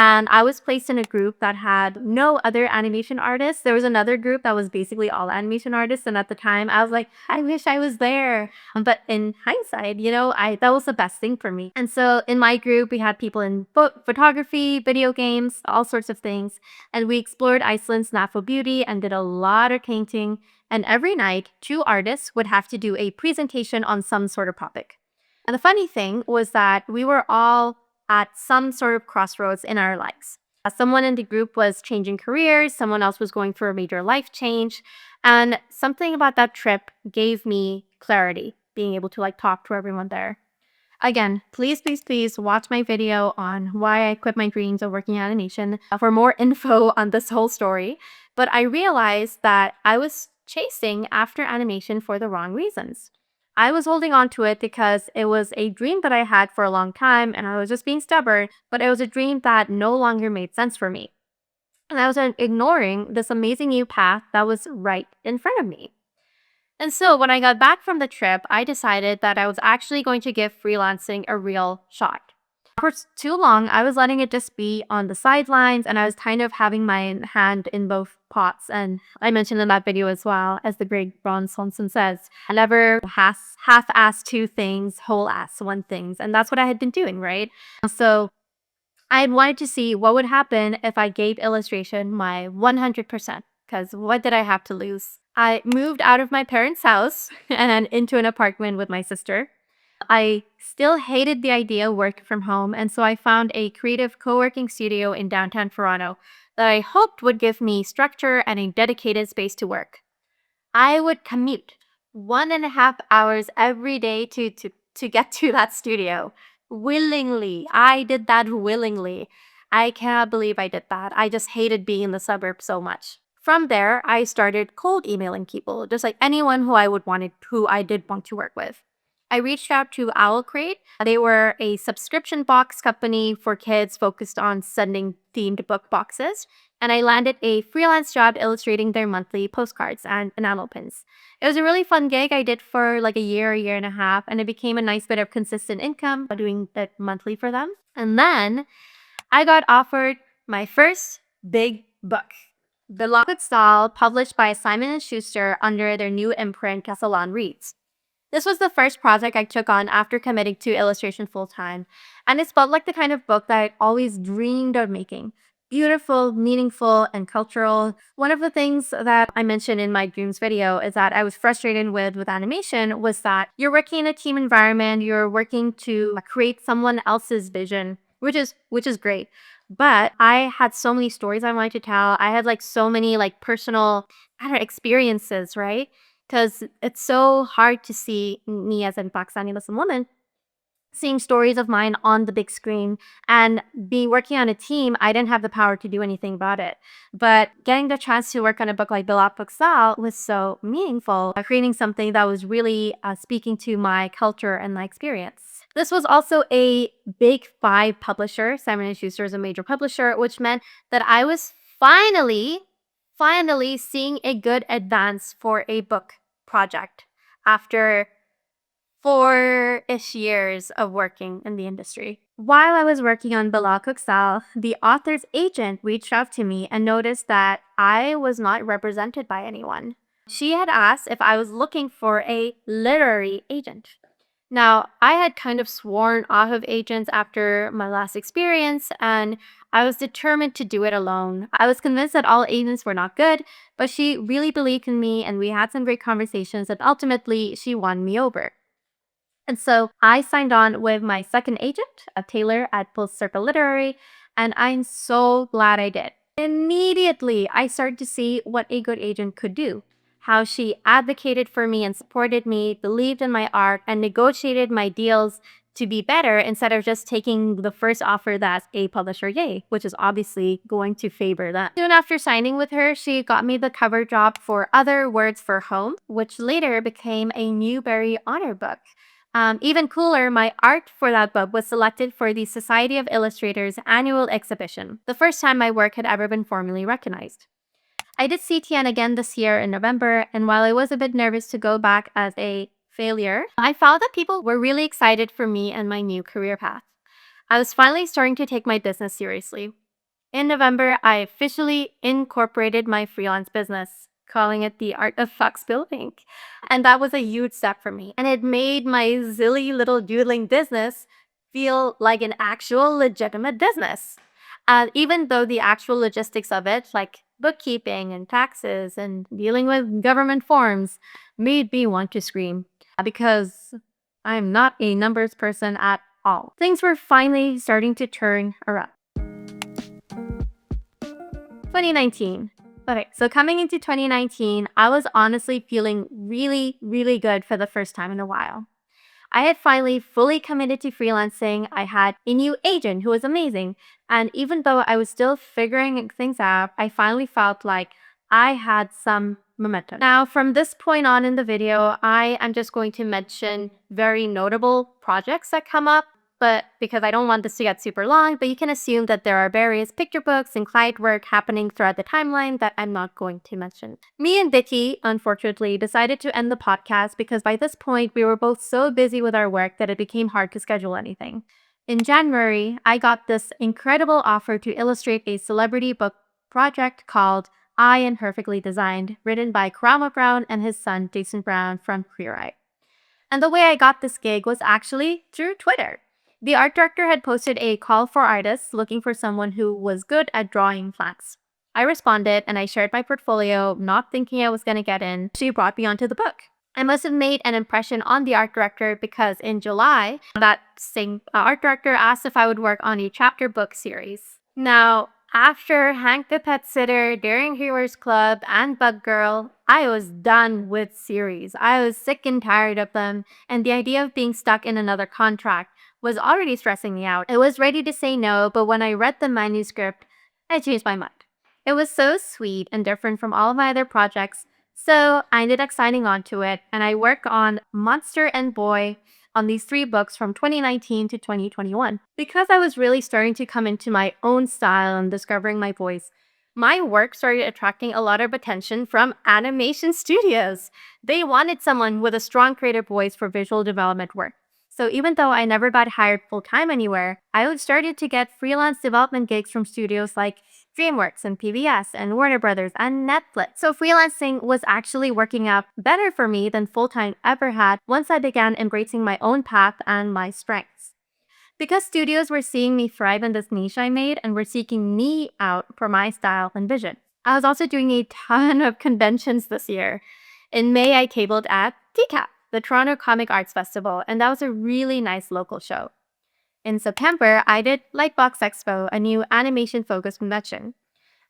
And I was placed in a group that had no other animation artists. There was another group that was basically all animation artists. And at the time, I was like, I wish I was there. But in hindsight, I that was the best thing for me. And so in my group, we had people in photography, video games, all sorts of things. And we explored Iceland's natural beauty and did a lot of painting. And every night, two artists would have to do a presentation on some sort of topic. And the funny thing was that we were all at some sort of crossroads in our lives. Someone in the group was changing careers, someone else was going through a major life change. And something about that trip gave me clarity, being able to talk to everyone there. Again, please, please, please watch my video on why I quit my dreams of working in animation for more info on this whole story. But I realized that I was chasing after animation for the wrong reasons. I was holding on to it because it was a dream that I had for a long time and I was just being stubborn, but it was a dream that no longer made sense for me. And I was ignoring this amazing new path that was right in front of me. And so when I got back from the trip, I decided that I was actually going to give freelancing a real shot. For too long, I was letting it just be on the sidelines and I was kind of having my hand in both pots. And I mentioned in that video as well, as the great Ron Swanson says, I never half-ass two things, whole-ass one things. And that's what I had been doing, right? So I wanted to see what would happen if I gave illustration my 100%, because what did I have to lose? I moved out of my parents' house and then into an apartment with my sister. I still hated the idea of working from home, and so I found a creative co-working studio in downtown Toronto that I hoped would give me structure and a dedicated space to work. I would commute 1.5 hours every day to get to that studio. Willingly. I did that willingly. I cannot believe I did that. I just hated being in the suburbs so much. From there, I started cold emailing people, just like anyone who I did want to work with. I reached out to Owl Crate. They were a subscription box company for kids focused on sending themed book boxes. And I landed a freelance job illustrating their monthly postcards and enamel pins. It was a really fun gig I did for like a year and a half, and it became a nice bit of consistent income doing that monthly for them. And then I got offered my first big book, The Lockwood Style, published by Simon & Schuster under their new imprint, Castellan Reads. This was the first project I took on after committing to illustration full-time, and it felt like the kind of book that I'd always dreamed of making. Beautiful, meaningful, and cultural. One of the things that I mentioned in my dreams video is that I was frustrated with animation was that you're working in a team environment, you're working to create someone else's vision, which is great. But I had so many stories I wanted to tell. I had so many personal, I don't know, experiences, right? Because it's so hard to see me as a Pakistani Muslim woman seeing stories of mine on the big screen and be working on a team. I didn't have the power to do anything about it. But getting the chance to work on a book like Bilal Paksal was so meaningful, creating something that was really speaking to my culture and my experience. This was also a big five publisher. Simon & Schuster is a major publisher, which meant that I was finally seeing a good advance for a book project after 4-ish years of working in the industry. While I was working on Bilal Paksal, the author's agent reached out to me and noticed that I was not represented by anyone. She had asked if I was looking for a literary agent. Now, I had kind of sworn off of agents after my last experience, and I was determined to do it alone. I was convinced that all agents were not good, but she really believed in me, and we had some great conversations, and ultimately, she won me over. And so I signed on with my second agent, a Taylor at Full Circle Literary, and I'm so glad I did. Immediately, I started to see what a good agent could do. How she advocated for me and supported me, believed in my art, and negotiated my deals to be better instead of just taking the first offer that a publisher gave, which is obviously going to favor them. Soon after signing with her, she got me the cover job for Other Words for Home, which later became a Newbery Honor Book. Even cooler, my art for that book was selected for the Society of Illustrators annual exhibition, the first time my work had ever been formally recognized. I did CTN again this year in November, and while I was a bit nervous to go back as a failure, I found that people were really excited for me and my new career path. I was finally starting to take my business seriously. In November, I officially incorporated my freelance business, calling it the Art of Foxbill Inc. And that was a huge step for me. And it made my silly little doodling business feel like an actual legitimate business. Even though the actual logistics of it, like bookkeeping and taxes and dealing with government forms, made me want to scream because I'm not a numbers person at all. Things were finally starting to turn around. 2019. Okay, so coming into 2019, I was honestly feeling really, really good for the first time in a while. I had finally fully committed to freelancing. I had a new agent who was amazing. And even though I was still figuring things out, I finally felt like I had some momentum. Now, from this point on in the video, I am just going to mention very notable projects that come up, but because I don't want this to get super long, but you can assume that there are various picture books and client work happening throughout the timeline that I'm not going to mention. Me and Vicky, unfortunately, decided to end the podcast because by this point, we were both so busy with our work that it became hard to schedule anything. In January, I got this incredible offer to illustrate a celebrity book project called I Am Perfectly Designed, written by Karama Brown and his son Jason Brown from Queer Eye. And the way I got this gig was actually through Twitter. The art director had posted a call for artists looking for someone who was good at drawing plants. I responded and I shared my portfolio, not thinking I was going to get in. She brought me onto the book. I must have made an impression on the art director because in July, that same art director asked if I would work on a chapter book series. Now, after Hank the Pet Sitter, Daring Heroes Club, and Bug Girl, I was done with series. I was sick and tired of them, and the idea of being stuck in another contract was already stressing me out. I was ready to say no, but when I read the manuscript, I changed my mind. It was so sweet and different from all of my other projects, so I ended up signing on to it, and I work on Monster and Boy on these 3 books from 2019 to 2021. Because I was really starting to come into my own style and discovering my voice, my work started attracting a lot of attention from animation studios. They wanted someone with a strong creative voice for visual development work. So even though I never got hired full-time anywhere, I started to get freelance development gigs from studios like DreamWorks and PBS and Warner Brothers and Netflix. So freelancing was actually working out better for me than full-time ever had once I began embracing my own path and my strengths. Because studios were seeing me thrive in this niche I made and were seeking me out for my style and vision. I was also doing a ton of conventions this year. In May, I tabled at TCAP, the Toronto Comic Arts Festival, and that was a really nice local show. In September, I did Lightbox Expo, a new animation-focused convention.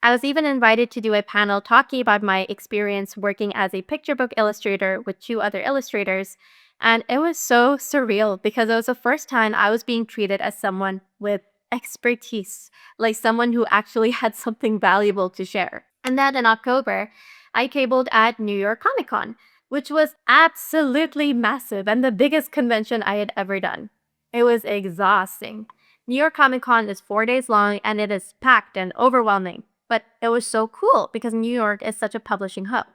I was even invited to do a panel talking about my experience working as a picture book illustrator with 2 other illustrators, and it was so surreal because it was the first time I was being treated as someone with expertise, like someone who actually had something valuable to share. And then in October, I tabled at New York Comic Con, which was absolutely massive and the biggest convention I had ever done. It was exhausting. New York Comic Con is 4 days long and it is packed and overwhelming. But it was so cool because New York is such a publishing hub.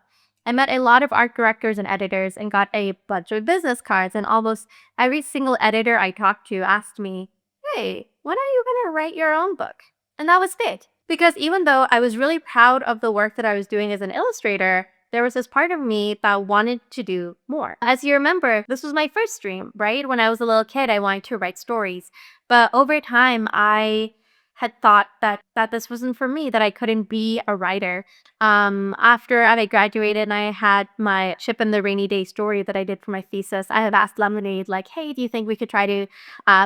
I met a lot of art directors and editors and got a bunch of business cards, and almost every single editor I talked to asked me, "Hey, when are you going to write your own book?" And that was it. Because even though I was really proud of the work that I was doing as an illustrator, there was this part of me that wanted to do more. As you remember, this was my first dream, right? When I was a little kid, I wanted to write stories. But over time, I had thought that this wasn't for me, that I couldn't be a writer. After I graduated and I had my Chip and the Rainy Day story that I did for my thesis, I have asked Lemonade, like, hey, do you think we could try to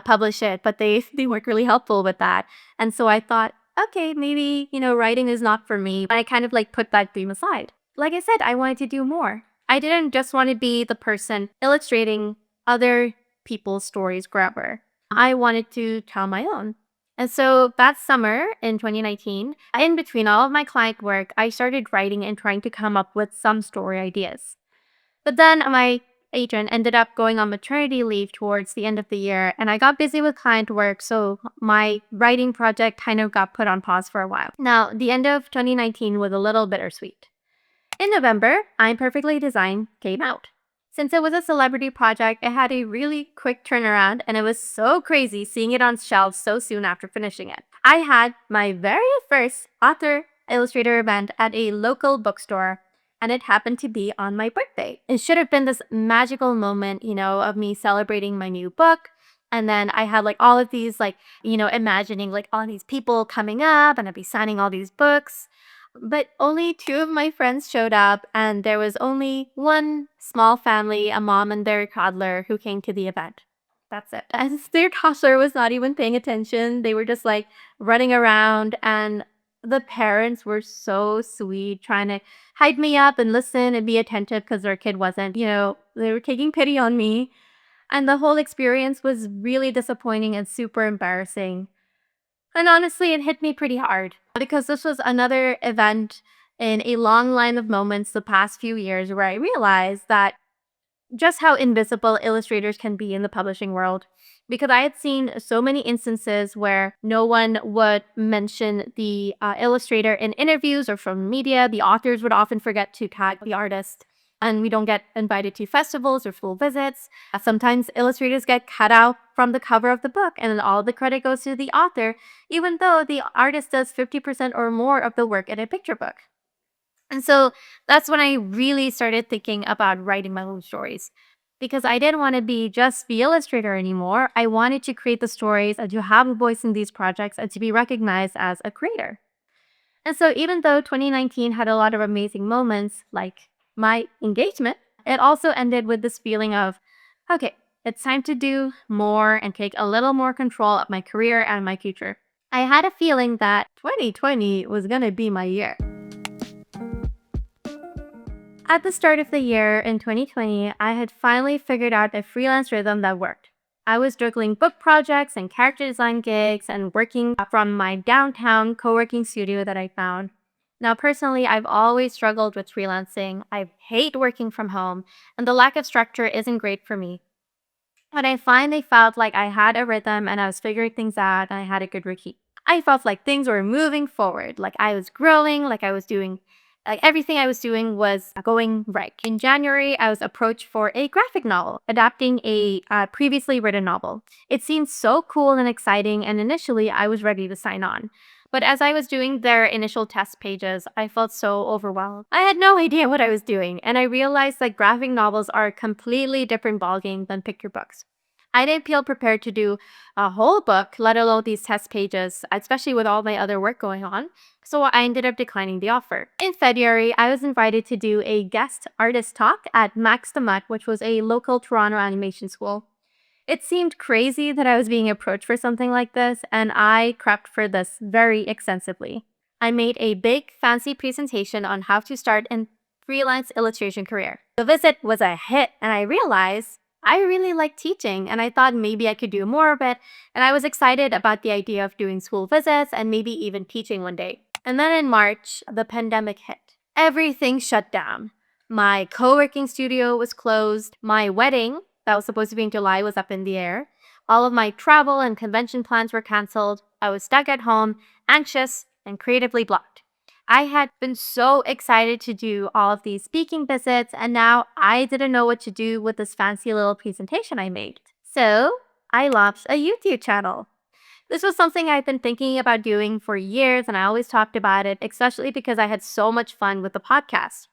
publish it? But they weren't really helpful with that. And so I thought, okay, maybe, writing is not for me. I kind of put that dream aside. Like I said, I wanted to do more. I didn't just want to be the person illustrating other people's stories forever. I wanted to tell my own. And so that summer in 2019, in between all of my client work, I started writing and trying to come up with some story ideas. But then my agent ended up going on maternity leave towards the end of the year, and I got busy with client work, so my writing project kind of got put on pause for a while. Now, the end of 2019 was a little bittersweet. In November, I'm Perfectly Designed came out. Since it was a celebrity project, it had a really quick turnaround, and it was so crazy seeing it on shelves so soon after finishing it. I had my very first author illustrator event at a local bookstore, and it happened to be on my birthday. It should have been this magical moment, of me celebrating my new book. And then I had like all of these, like, imagining like all these people coming up and I'd be signing all these books. But only two of my friends showed up, and there was only one small family, a mom and their toddler, who came to the event. That's it. And their toddler was not even paying attention. They were just like running around, and the parents were so sweet, trying to hype me up and listen and be attentive because their kid wasn't. They were taking pity on me. And the whole experience was really disappointing and super embarrassing. And honestly, it hit me pretty hard because this was another event in a long line of moments the past few years where I realized that just how invisible illustrators can be in the publishing world. Because I had seen so many instances where no one would mention the illustrator in interviews or from media. The authors would often forget to tag the artist, and we don't get invited to festivals or full visits. Sometimes illustrators get cut out from the cover of the book, and then all the credit goes to the author, even though the artist does 50% or more of the work in a picture book. And so that's when I really started thinking about writing my own stories, because I didn't want to be just the illustrator anymore. I wanted to create the stories and to have a voice in these projects and to be recognized as a creator. And so even though 2019 had a lot of amazing moments, like my engagement, it also ended with this feeling of, okay, it's time to do more and take a little more control of my career and my future. I had a feeling that 2020 was going to be my year. At the start of the year in 2020, I had finally figured out a freelance rhythm that worked. I was juggling book projects and character design gigs and working from my downtown co-working studio that I found. Now, personally, I've always struggled with freelancing. I hate working from home, and the lack of structure isn't great for me. But I finally felt like I had a rhythm and I was figuring things out and I had a good routine. I felt like things were moving forward, like I was growing, like everything I was doing was going right. In January, I was approached for a graphic novel, adapting a previously written novel. It seemed so cool and exciting, and initially I was ready to sign on. But as I was doing their initial test pages, I felt so overwhelmed. I had no idea what I was doing, and I realized that graphic novels are a completely different ballgame than picture books. I didn't feel prepared to do a whole book, let alone these test pages, especially with all my other work going on. So I ended up declining the offer. In February, I was invited to do a guest artist talk at Max the Mutt, which was a local Toronto animation school. It seemed crazy that I was being approached for something like this, and I prepped for this very extensively. I made a big, fancy presentation on how to start a freelance illustration career. The visit was a hit, and I realized I really like teaching, and I thought maybe I could do more of it, and I was excited about the idea of doing school visits and maybe even teaching one day. And then in March, the pandemic hit. Everything shut down. My co-working studio was closed. My wedding, that was supposed to be in July, was up in the air. All of my travel and convention plans were canceled. I was stuck at home, anxious, and creatively blocked. I had been so excited to do all of these speaking visits, and now I didn't know what to do with this fancy little presentation I made. So I launched a YouTube channel. This was something I'd been thinking about doing for years, and I always talked about it, especially because I had so much fun with the podcast.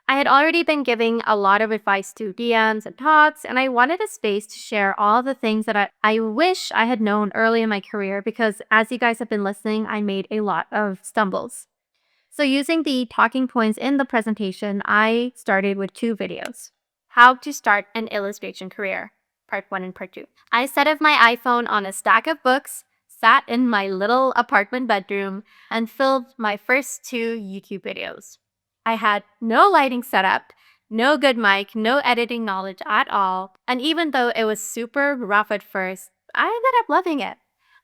I had already been giving a lot of advice to DMs and talks, and I wanted a space to share all the things that I wish I had known early in my career because, as you guys have been listening, I made a lot of stumbles. So using the talking points in the presentation, I started with two videos. How to start an illustration career, part 1 and part 2. I set up my iPhone on a stack of books, sat in my little apartment bedroom, and filmed my first two YouTube videos. I had no lighting setup, no good mic, no editing knowledge at all, and even though it was super rough at first, I ended up loving it.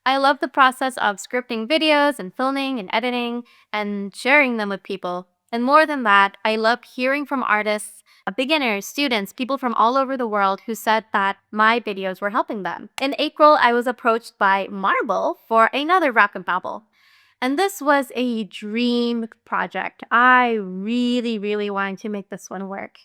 I love the process of scripting videos and filming and editing and sharing them with people. And more than that, I love hearing from artists, beginners, students, people from all over the world who said that my videos were helping them. In April, I was approached by Marvel for another graphic novel. And this was a dream project. I really, really wanted to make this one work.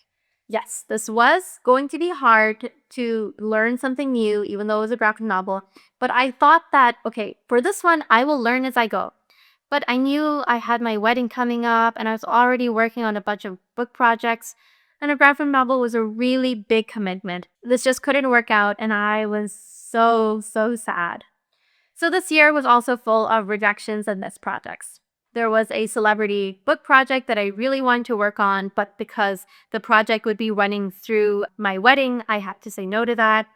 Yes, this was going to be hard to learn something new, even though it was a graphic novel. But I thought that, okay, for this one, I will learn as I go. But I knew I had my wedding coming up and I was already working on a bunch of book projects. And a graphic novel was a really big commitment. This just couldn't work out, and I was so sad. So this year was also full of rejections and missed projects. There was a celebrity book project that I really wanted to work on, but because the project would be running through my wedding, I had to say no to that.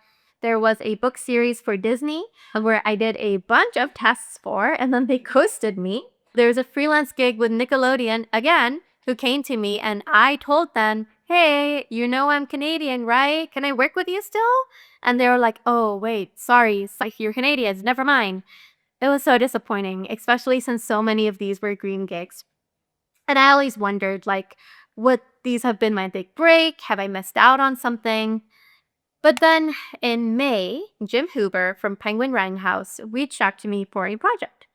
There was a book series for Disney where I did a bunch of tests for, and then they ghosted me. There's a freelance gig with Nickelodeon again who came to me, and I told them, hey, you know I'm Canadian, right? Can I work with you still? And they were like, oh, wait, sorry, it's like you're Canadians, never mind. It was so disappointing, especially since so many of these were green gigs. And I always wondered, like, would these have been my big break? Have I missed out on something? But then in May, Jim Huber from Penguin Writing House reached out to me for a project.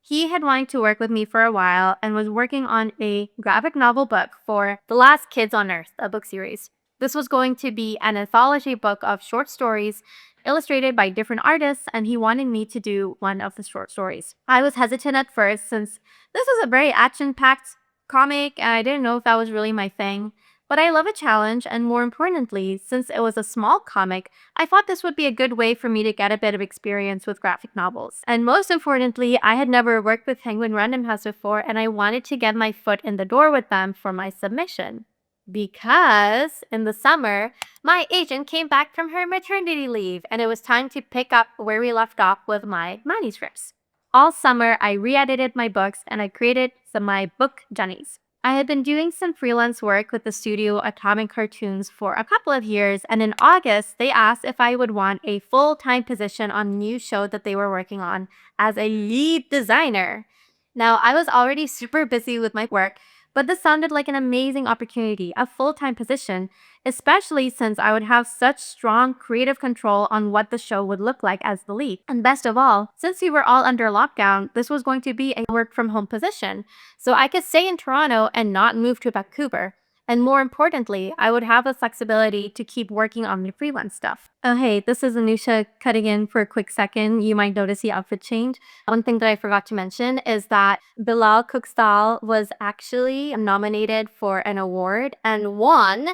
He had wanted to work with me for a while and was working on a graphic novel book for The Last Kids on Earth, a book series. This was going to be an anthology book of short stories illustrated by different artists, and he wanted me to do one of the short stories. I was hesitant at first since this was a very action packed comic, and I didn't know if that was really my thing. But I love a challenge, and more importantly, since it was a small comic, I thought this would be a good way for me to get a bit of experience with graphic novels. And most importantly, I had never worked with Penguin Random House before, and I wanted to get my foot in the door with them for my submission. Because in the summer, my agent came back from her maternity leave, and it was time to pick up where we left off with my manuscripts. All summer, I re-edited my books and I created some of my book journeys. I had been doing some freelance work with the studio Atomic Cartoons for a couple of years, and in August, they asked if I would want a full-time position on a new show that they were working on as a lead designer. Now, I was already super busy with my work, but this sounded like an amazing opportunity, a full-time position, especially since I would have such strong creative control on what the show would look like as the lead. And best of all, since we were all under lockdown, this was going to be a work-from-home position, so I could stay in Toronto and not move to Vancouver. And more importantly, I would have the flexibility to keep working on the freelance stuff. Oh, hey, this is Anoosha cutting in for a quick second. You might notice the outfit change. One thing that I forgot to mention is that Bilal Kukstal was actually nominated for an award and won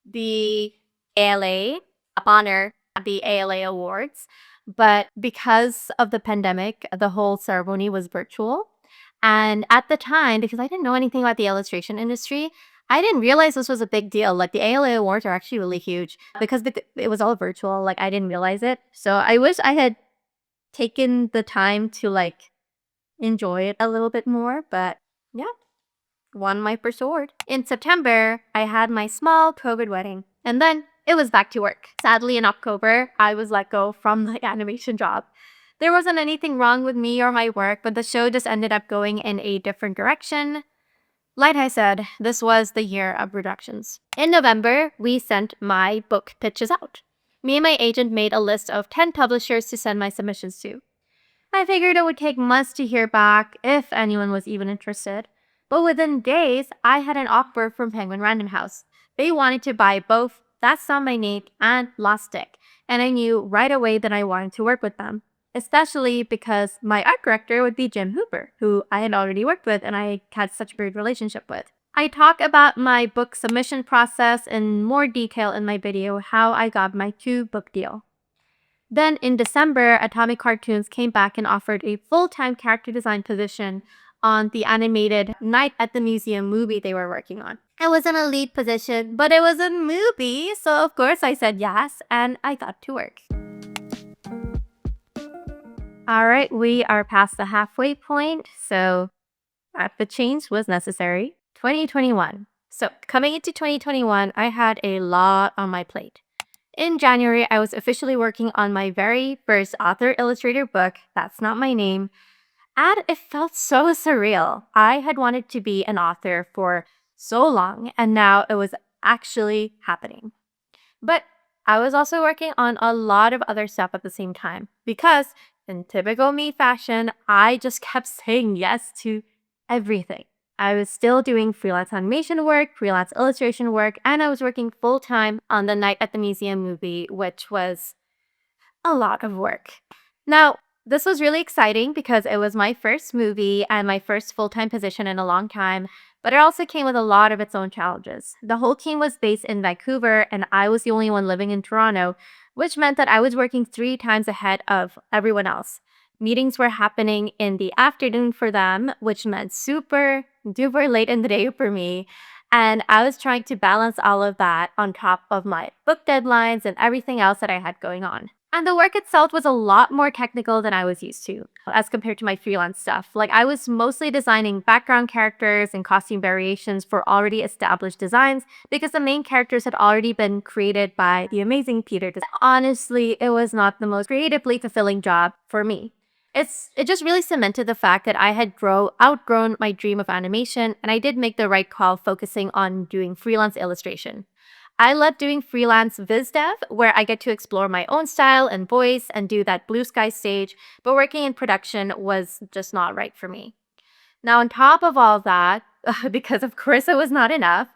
the ALA honor at the ALA Awards. But because of the pandemic, the whole ceremony was virtual. And at the time, because I didn't know anything about the illustration industry, I didn't realize this was a big deal. Like the ALA Awards are actually really huge because it was all virtual. Like I didn't realize it. So I wish I had taken the time to like enjoy it a little bit more. But yeah, won my first award. In September, I had my small COVID wedding, and then it was back to work. Sadly, in October, I was let go from the animation job. There wasn't anything wrong with me or my work, but the show just ended up going in a different direction. Like I said, this was the year of reductions. In November, we sent my book pitches out. Me and my agent made a list of 10 publishers to send my submissions to. I figured it would take months to hear back if anyone was even interested. But within days, I had an offer from Penguin Random House. They wanted to buy both That's Not My Name and Lost Stick, and I knew right away that I wanted to work with them. Especially because my art director would be Jim Hooper, who I had already worked with and I had such a great relationship with. I talk about my book submission process in more detail in my video, how I got my 2-book deal. Then in December, Atomic Cartoons came back and offered a full-time character design position on the animated Night at the Museum movie they were working on. It wasn't a lead position, but it was a movie, so of course I said yes, and I got to work. All right, we are past the halfway point, so the change was necessary. 2021. So coming into 2021, I had a lot on my plate. In January, I was officially working on my very first author-illustrator book, That's Not My Name, and it felt so surreal. I had wanted to be an author for so long, and now it was actually happening. But I was also working on a lot of other stuff at the same time because, in typical me fashion, I just kept saying yes to everything. I was still doing freelance animation work, freelance illustration work, and I was working full time on the Night at the Museum movie, which was a lot of work. Now, this was really exciting because it was my first movie and my first full time position in a long time, but it also came with a lot of its own challenges. The whole team was based in Vancouver, and I was the only one living in Toronto, which meant that I was working 3 times ahead of everyone else. Meetings were happening in the afternoon for them, which meant super duper late in the day for me. And I was trying to balance all of that on top of my book deadlines and everything else that I had going on. And the work itself was a lot more technical than I was used to as compared to my freelance stuff. Like, I was mostly designing background characters and costume variations for already established designs because the main characters had already been created by the amazing Peter. Honestly, it was not the most creatively fulfilling job for me. It just really cemented the fact that I had outgrown my dream of animation, and I did make the right call focusing on doing freelance illustration. I love doing freelance viz dev, where I get to explore my own style and voice and do that blue sky stage, but working in production was just not right for me. Now, on top of all that, because of course it was not enough,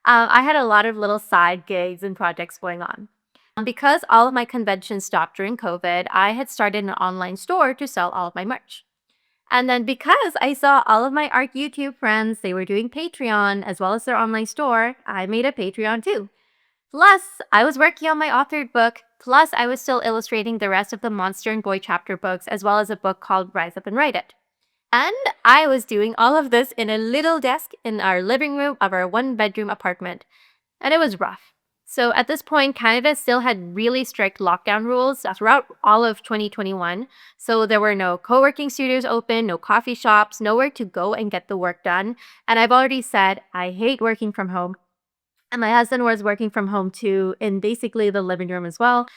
I had a lot of little side gigs and projects going on. Because all of my conventions stopped during COVID, I had started an online store to sell all of my merch. And then because I saw all of my art YouTube friends, they were doing Patreon as well as their online store, I made a Patreon too. Plus, I was working on my authored book, plus I was still illustrating the rest of the Monster and Boy chapter books, as well as a book called Rise Up and Write It. And I was doing all of this in a little desk in our living room of our one-bedroom apartment. And it was rough. So at this point, Canada still had really strict lockdown rules throughout all of 2021. So there were no co-working studios open, no coffee shops, nowhere to go and get the work done. And I've already said I hate working from home. And my husband was working from home too, in basically the living room as well.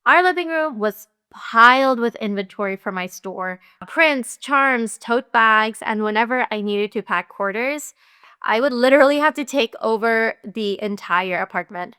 Our living room was piled with inventory for my store, prints, charms, tote bags, and whenever I needed to pack quarters, I would literally have to take over the entire apartment.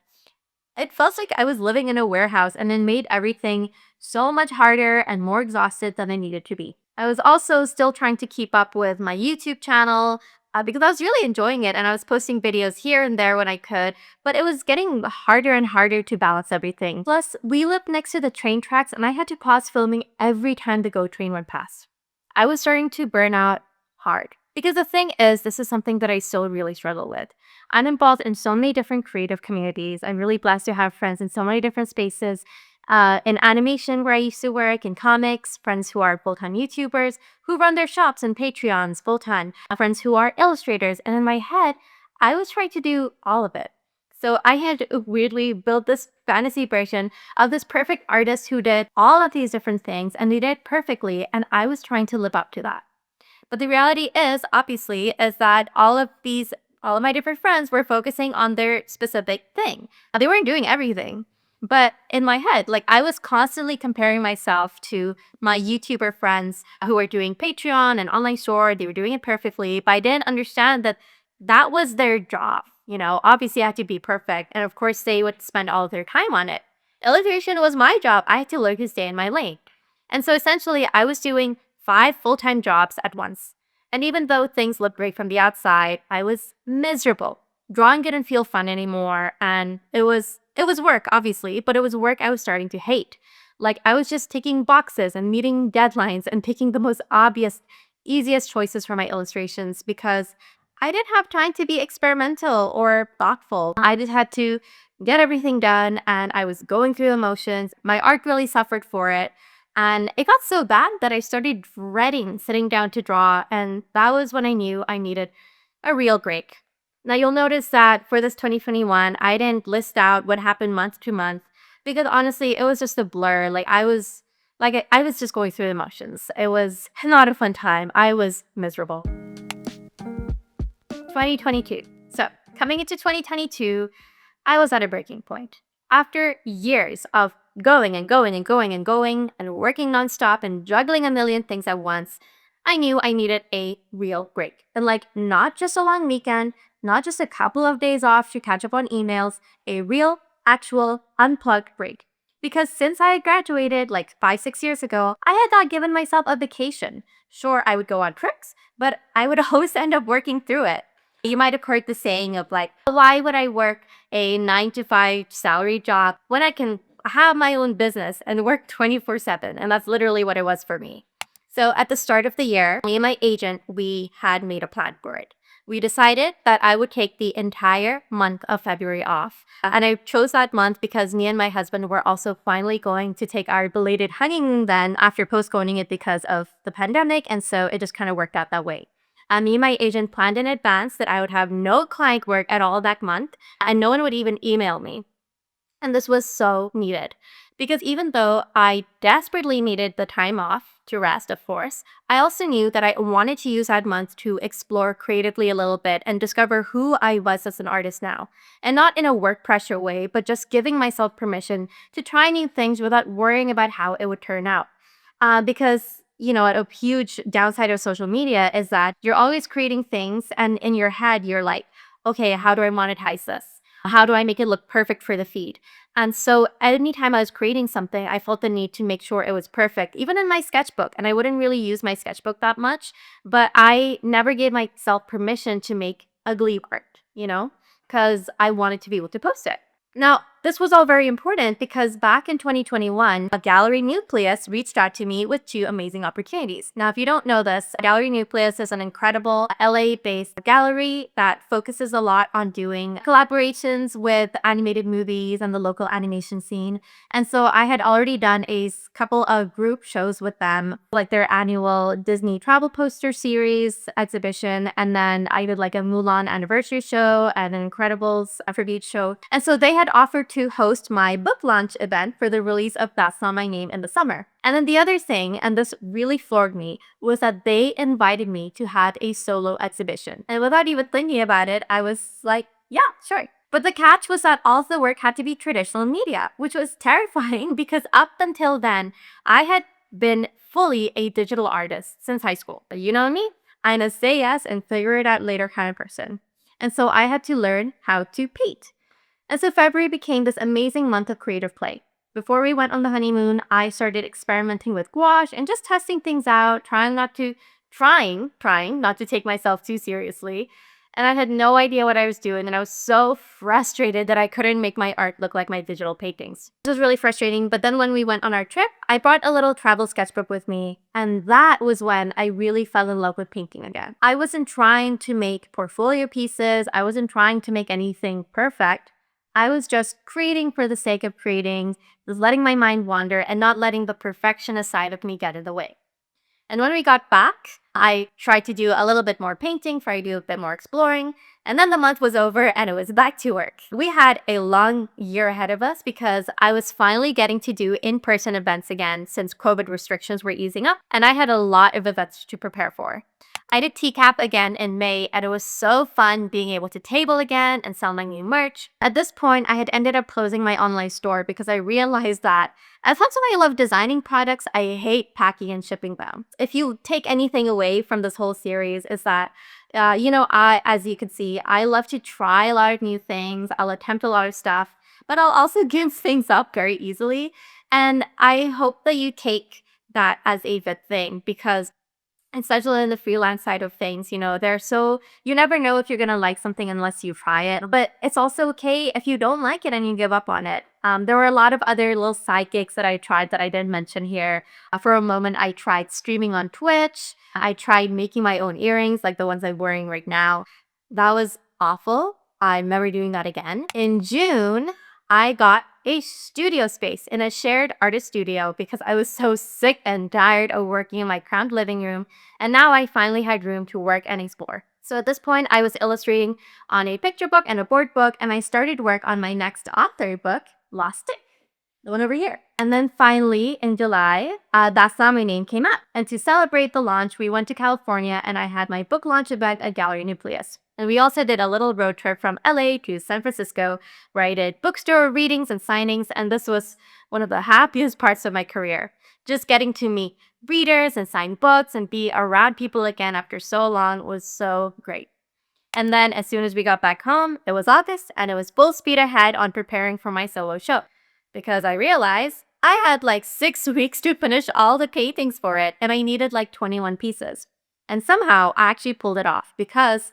It felt like I was living in a warehouse, and it made everything so much harder and more exhausted than I needed to be. I was also still trying to keep up with my YouTube channel because I was really enjoying it and I was posting videos here and there when I could, but it was getting harder and harder to balance everything. Plus, we lived next to the train tracks and I had to pause filming every time the GO train went past. I was starting to burn out hard. Because the thing is, this is something that I still really struggle with. I'm involved in so many different creative communities. I'm really blessed to have friends in so many different spaces. In animation, where I used to work, in comics, friends who are full-time YouTubers, who run their shops and Patreons full-time, friends who are illustrators. And in my head, I was trying to do all of it. So I had weirdly built this fantasy version of this perfect artist who did all of these different things, and they did it perfectly, and I was trying to live up to that. But the reality is, obviously, is that all of my different friends were focusing on their specific thing. They weren't doing everything. But in my head, like, I was constantly comparing myself to my YouTuber friends who were doing Patreon and online store. They were doing it perfectly, but I didn't understand that that was their job. Obviously I had to be perfect. And of course, they would spend all of their time on it. Illustration was my job. I had to learn to stay in my lane. And so essentially, I was doing 5 full-time jobs at once. And even though things looked great from the outside, I was miserable. Drawing didn't feel fun anymore, and it was work, obviously, but it was work I was starting to hate. Like, I was just ticking boxes and meeting deadlines and picking the most obvious, easiest choices for my illustrations because I didn't have time to be experimental or thoughtful. I just had to get everything done, and I was going through the motions. My art really suffered for it. And it got so bad that I started dreading sitting down to draw, and that was when I knew I needed a real break. Now, you'll notice that for this 2021, I didn't list out what happened month to month because honestly, it was just a blur. I was just going through the motions. It was not a fun time. I was miserable. 2022. So, coming into 2022, I was at a breaking point. After years of going and going and going and going and working nonstop and juggling a million things at once, I knew I needed a real break. And not just a long weekend, not just a couple of days off to catch up on emails, a real, actual, unplugged break. Because since I had graduated like 5, 6 years ago, I had not given myself a vacation. Sure, I would go on trips, but I would always end up working through it. You might have heard the saying of like, why would I work a 9 to 5 salary job when I can have my own business and work 24/7? And that's literally what it was for me. So at the start of the year, me and my agent, we had made a plan for it. We decided that I would take the entire month of February off. And I chose that month because me and my husband were also finally going to take our belated honeymoon then after postponing it because of the pandemic. And so it just kind of worked out that way. Me and my agent planned in advance that I would have no client work at all that month, and no one would even email me. And this was so needed because even though I desperately needed the time off to rest, of course, I also knew that I wanted to use that month to explore creatively a little bit and discover who I was as an artist now. And not in a work pressure way, but just giving myself permission to try new things without worrying about how it would turn out. Because a huge downside of social media is that you're always creating things, and in your head, you're like, okay, how do I monetize this? How do I make it look perfect for the feed? And so anytime I was creating something, I felt the need to make sure it was perfect, even in my sketchbook. And I wouldn't really use my sketchbook that much, but I never gave myself permission to make ugly art, because I wanted to be able to post it. Now, this was all very important because back in 2021, a Gallery Nucleus reached out to me with two amazing opportunities. Now, if you don't know this, Gallery Nucleus is an incredible LA-based gallery that focuses a lot on doing collaborations with animated movies and the local animation scene. And so I had already done a couple of group shows with them, like their annual Disney travel poster series exhibition. And then I did like a Mulan anniversary show and an Incredibles tribute show. And so they had offered to host my book launch event for the release of That's Not My Name in the summer. And then the other thing, and this really floored me, was that they invited me to have a solo exhibition. And without even thinking about it, I was like, yeah, sure. But the catch was that all of the work had to be traditional media, which was terrifying because up until then, I had been fully a digital artist since high school. But you know me, I'm a say yes and figure it out later kind of person. And so I had to learn how to paint. And so February became this amazing month of creative play. Before we went on the honeymoon, I started experimenting with gouache and just testing things out, trying not to take myself too seriously. And I had no idea what I was doing, and I was so frustrated that I couldn't make my art look like my digital paintings. It was really frustrating, but then when we went on our trip, I brought a little travel sketchbook with me, and that was when I really fell in love with painting again. I wasn't trying to make portfolio pieces, I wasn't trying to make anything perfect. I was just creating for the sake of creating, just letting my mind wander and not letting the perfectionist side of me get in the way. And when we got back, I tried to do a little bit more painting, tried to do a bit more exploring, and then the month was over and it was back to work. We had a long year ahead of us because I was finally getting to do in-person events again since COVID restrictions were easing up, and I had a lot of events to prepare for. I did TCAP again in May, and it was so fun being able to table again and sell my new merch. At this point, I had ended up closing my online store because I realized that as much as I love designing products, I hate packing and shipping them. If you take anything away from this whole series, is that as you can see, I love to try a lot of new things. I'll attempt a lot of stuff, but I'll also give things up very easily. And I hope that you take that as a good thing because especially in the freelance side of things, you never know if you're gonna like something unless you try it. But it's also okay if you don't like it and you give up on it. There were a lot of other little side gigs that I tried that I didn't mention here. For a moment, I tried streaming on Twitch. I tried making my own earrings, like the ones I'm wearing right now. That was awful. I'm never doing that again. In June, I got a studio space in a shared artist studio because I was so sick and tired of working in my cramped living room, and now I finally had room to work and explore. So at this point, I was illustrating on a picture book and a board book, and I started work on my next author book, Lost It, the one over here. And then finally, in July, That's Not My Name came out. And to celebrate the launch, we went to California, and I had my book launch event at Gallery Nucleus. And we also did a little road trip from LA to San Francisco, where I did bookstore readings and signings, and this was one of the happiest parts of my career. Just getting to meet readers and sign books and be around people again after so long was so great. And then as soon as we got back home, it was August, and it was full speed ahead on preparing for my solo show. because I realized I had like 6 weeks to finish all the paintings for it and I needed like 21 pieces. And somehow I actually pulled it off because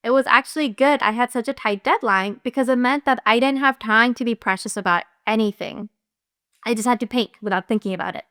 it was actually good. I had such a tight deadline because it meant that I didn't have time to be precious about anything. I just had to paint without thinking about it.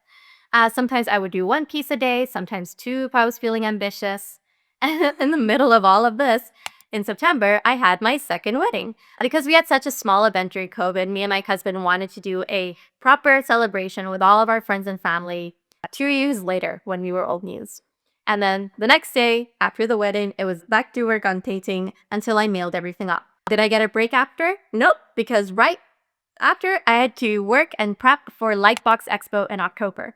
Sometimes I would do one piece a day, sometimes two if I was feeling ambitious. And in the middle of all of this, in September, I had my second wedding. Because we had such a small event during COVID, me and my husband wanted to do a proper celebration with all of our friends and family 2 years later when we were old news. And then the next day, after the wedding, it was back to work on painting until I mailed everything up. Did I get a break after? Nope, because right after, I had to work and prep for Lightbox Expo in October.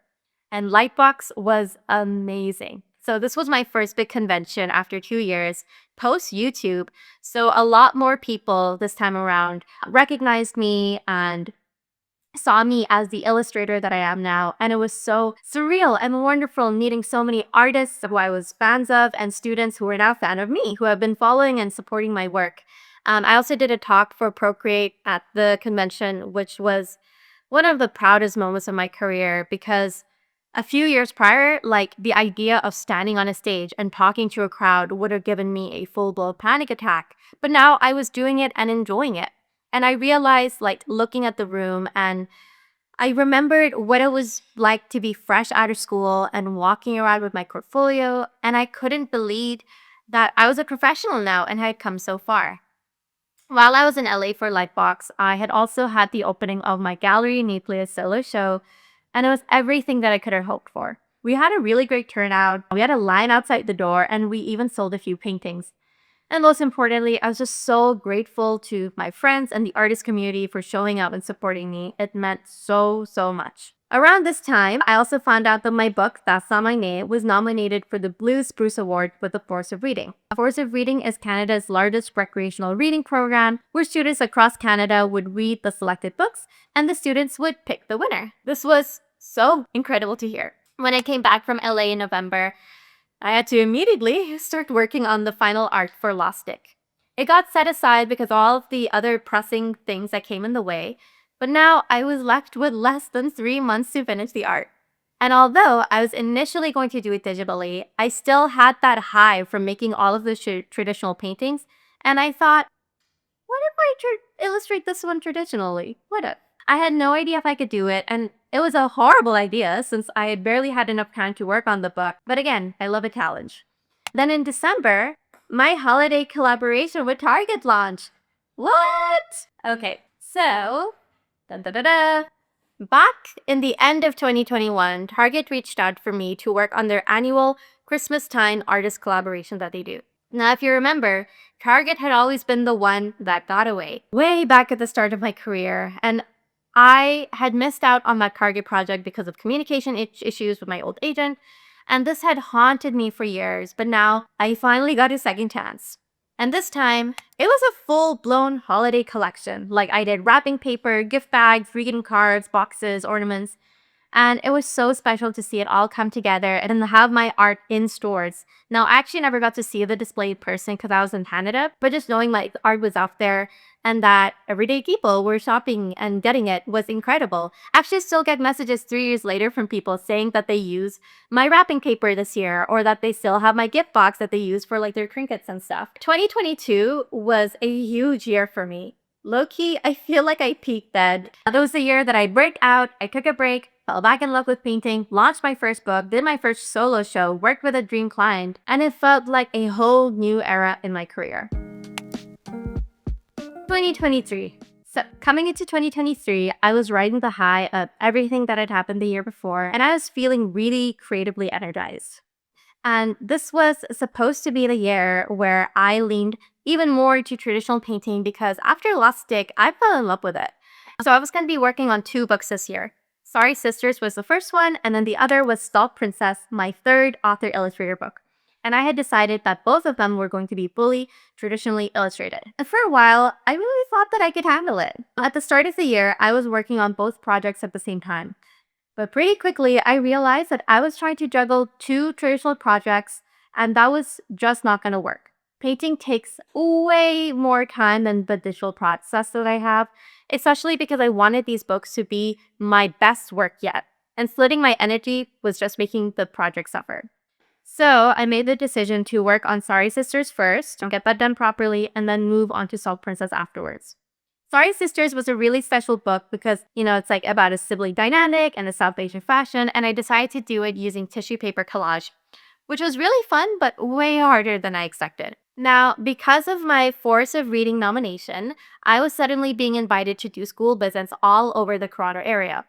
And Lightbox was amazing. So this was my first big convention after 2 years, post YouTube. So a lot more people this time around recognized me and saw me as the illustrator that I am now. And it was so surreal and wonderful meeting so many artists who I was fans of and students who are now fan of me, who have been following and supporting my work. I also did a talk for Procreate at the convention, which was one of the proudest moments of my career because a few years prior, like the idea of standing on a stage and talking to a crowd would have given me a full-blown panic attack. But now I was doing it and enjoying it. And I realized, like, looking at the room, and I remembered what it was like to be fresh out of school and walking around with my portfolio. And I couldn't believe that I was a professional now and had come so far. While I was in LA for Lightbox, I had also had the opening of my gallery nucleus solo show, and it was everything that I could have hoped for. We had a really great turnout. We had a line outside the door, and we even sold a few paintings. And most importantly, I was just so grateful to my friends and the artist community for showing up and supporting me. It meant so, so much. Around this time, I also found out that my book, That's Not My Name, was nominated for the Blue Spruce Award with the Force of Reading. Force of Reading is Canada's largest recreational reading program where students across Canada would read the selected books and the students would pick the winner. This was so incredible to hear. When I came back from LA in November, I had to immediately start working on the final art for Lost Stick. It got set aside because all of the other pressing things that came in the way, but now I was left with less than 3 months to finish the art. And although I was initially going to do it digitally, I still had that high from making all of the traditional paintings, and I thought, what if I illustrate this one traditionally? What if? I had no idea if I could do it, and it was a horrible idea since I had barely had enough time to work on the book. But again, I love a challenge. Then in December, my holiday collaboration with Target launched. What? Okay, so, da da da da. Back in the end of 2021, Target reached out for me to work on their annual Christmas time artist collaboration that they do. Now, if you remember, Target had always been the one that got away way back at the start of my career, and I had missed out on that Target project because of communication issues with my old agent, and this had haunted me for years, but now I finally got a second chance. And this time, it was a full-blown holiday collection. Like, I did wrapping paper, gift bags, greeting cards, boxes, ornaments. And it was so special to see it all come together and have my art in stores. Now, I actually never got to see the display in person because I was in Canada, but just knowing like the art was out there and that everyday people were shopping and getting it was incredible. Actually, still get messages 3 years later from people saying that they use my wrapping paper this year or that they still have my gift box that they use for like their trinkets and stuff. 2022 was a huge year for me. Low-key, I feel like I peaked then. That was the year that I broke out, I took a break, fell back in love with painting, launched my first book, did my first solo show, worked with a dream client, and it felt like a whole new era in my career. 2023. So coming into 2023, I was riding the high of everything that had happened the year before, and I was feeling really creatively energized. And this was supposed to be the year where I leaned even more to traditional painting because after Lost Stick, I fell in love with it. So I was going to be working on 2 books this year. Sorry Sisters was the first one, and then the other was Salt Princess, my third author-illustrator book. And I had decided that both of them were going to be fully traditionally illustrated. And for a while, I really thought that I could handle it. At the start of the year, I was working on both projects at the same time. But pretty quickly, I realized that I was trying to juggle 2 traditional projects, and that was just not going to work. Painting takes way more time than the digital process that I have, especially because I wanted these books to be my best work yet. And splitting my energy was just making the project suffer. So I made the decision to work on Sorry Sisters first, get that done properly, and then move on to Salt Princess afterwards. Sorry Sisters was a really special book because, it's like about a sibling dynamic and a South Asian fashion, and I decided to do it using tissue paper collage, which was really fun but way harder than I expected. Now, because of my Force of Reading nomination, I was suddenly being invited to do school visits all over the Toronto area.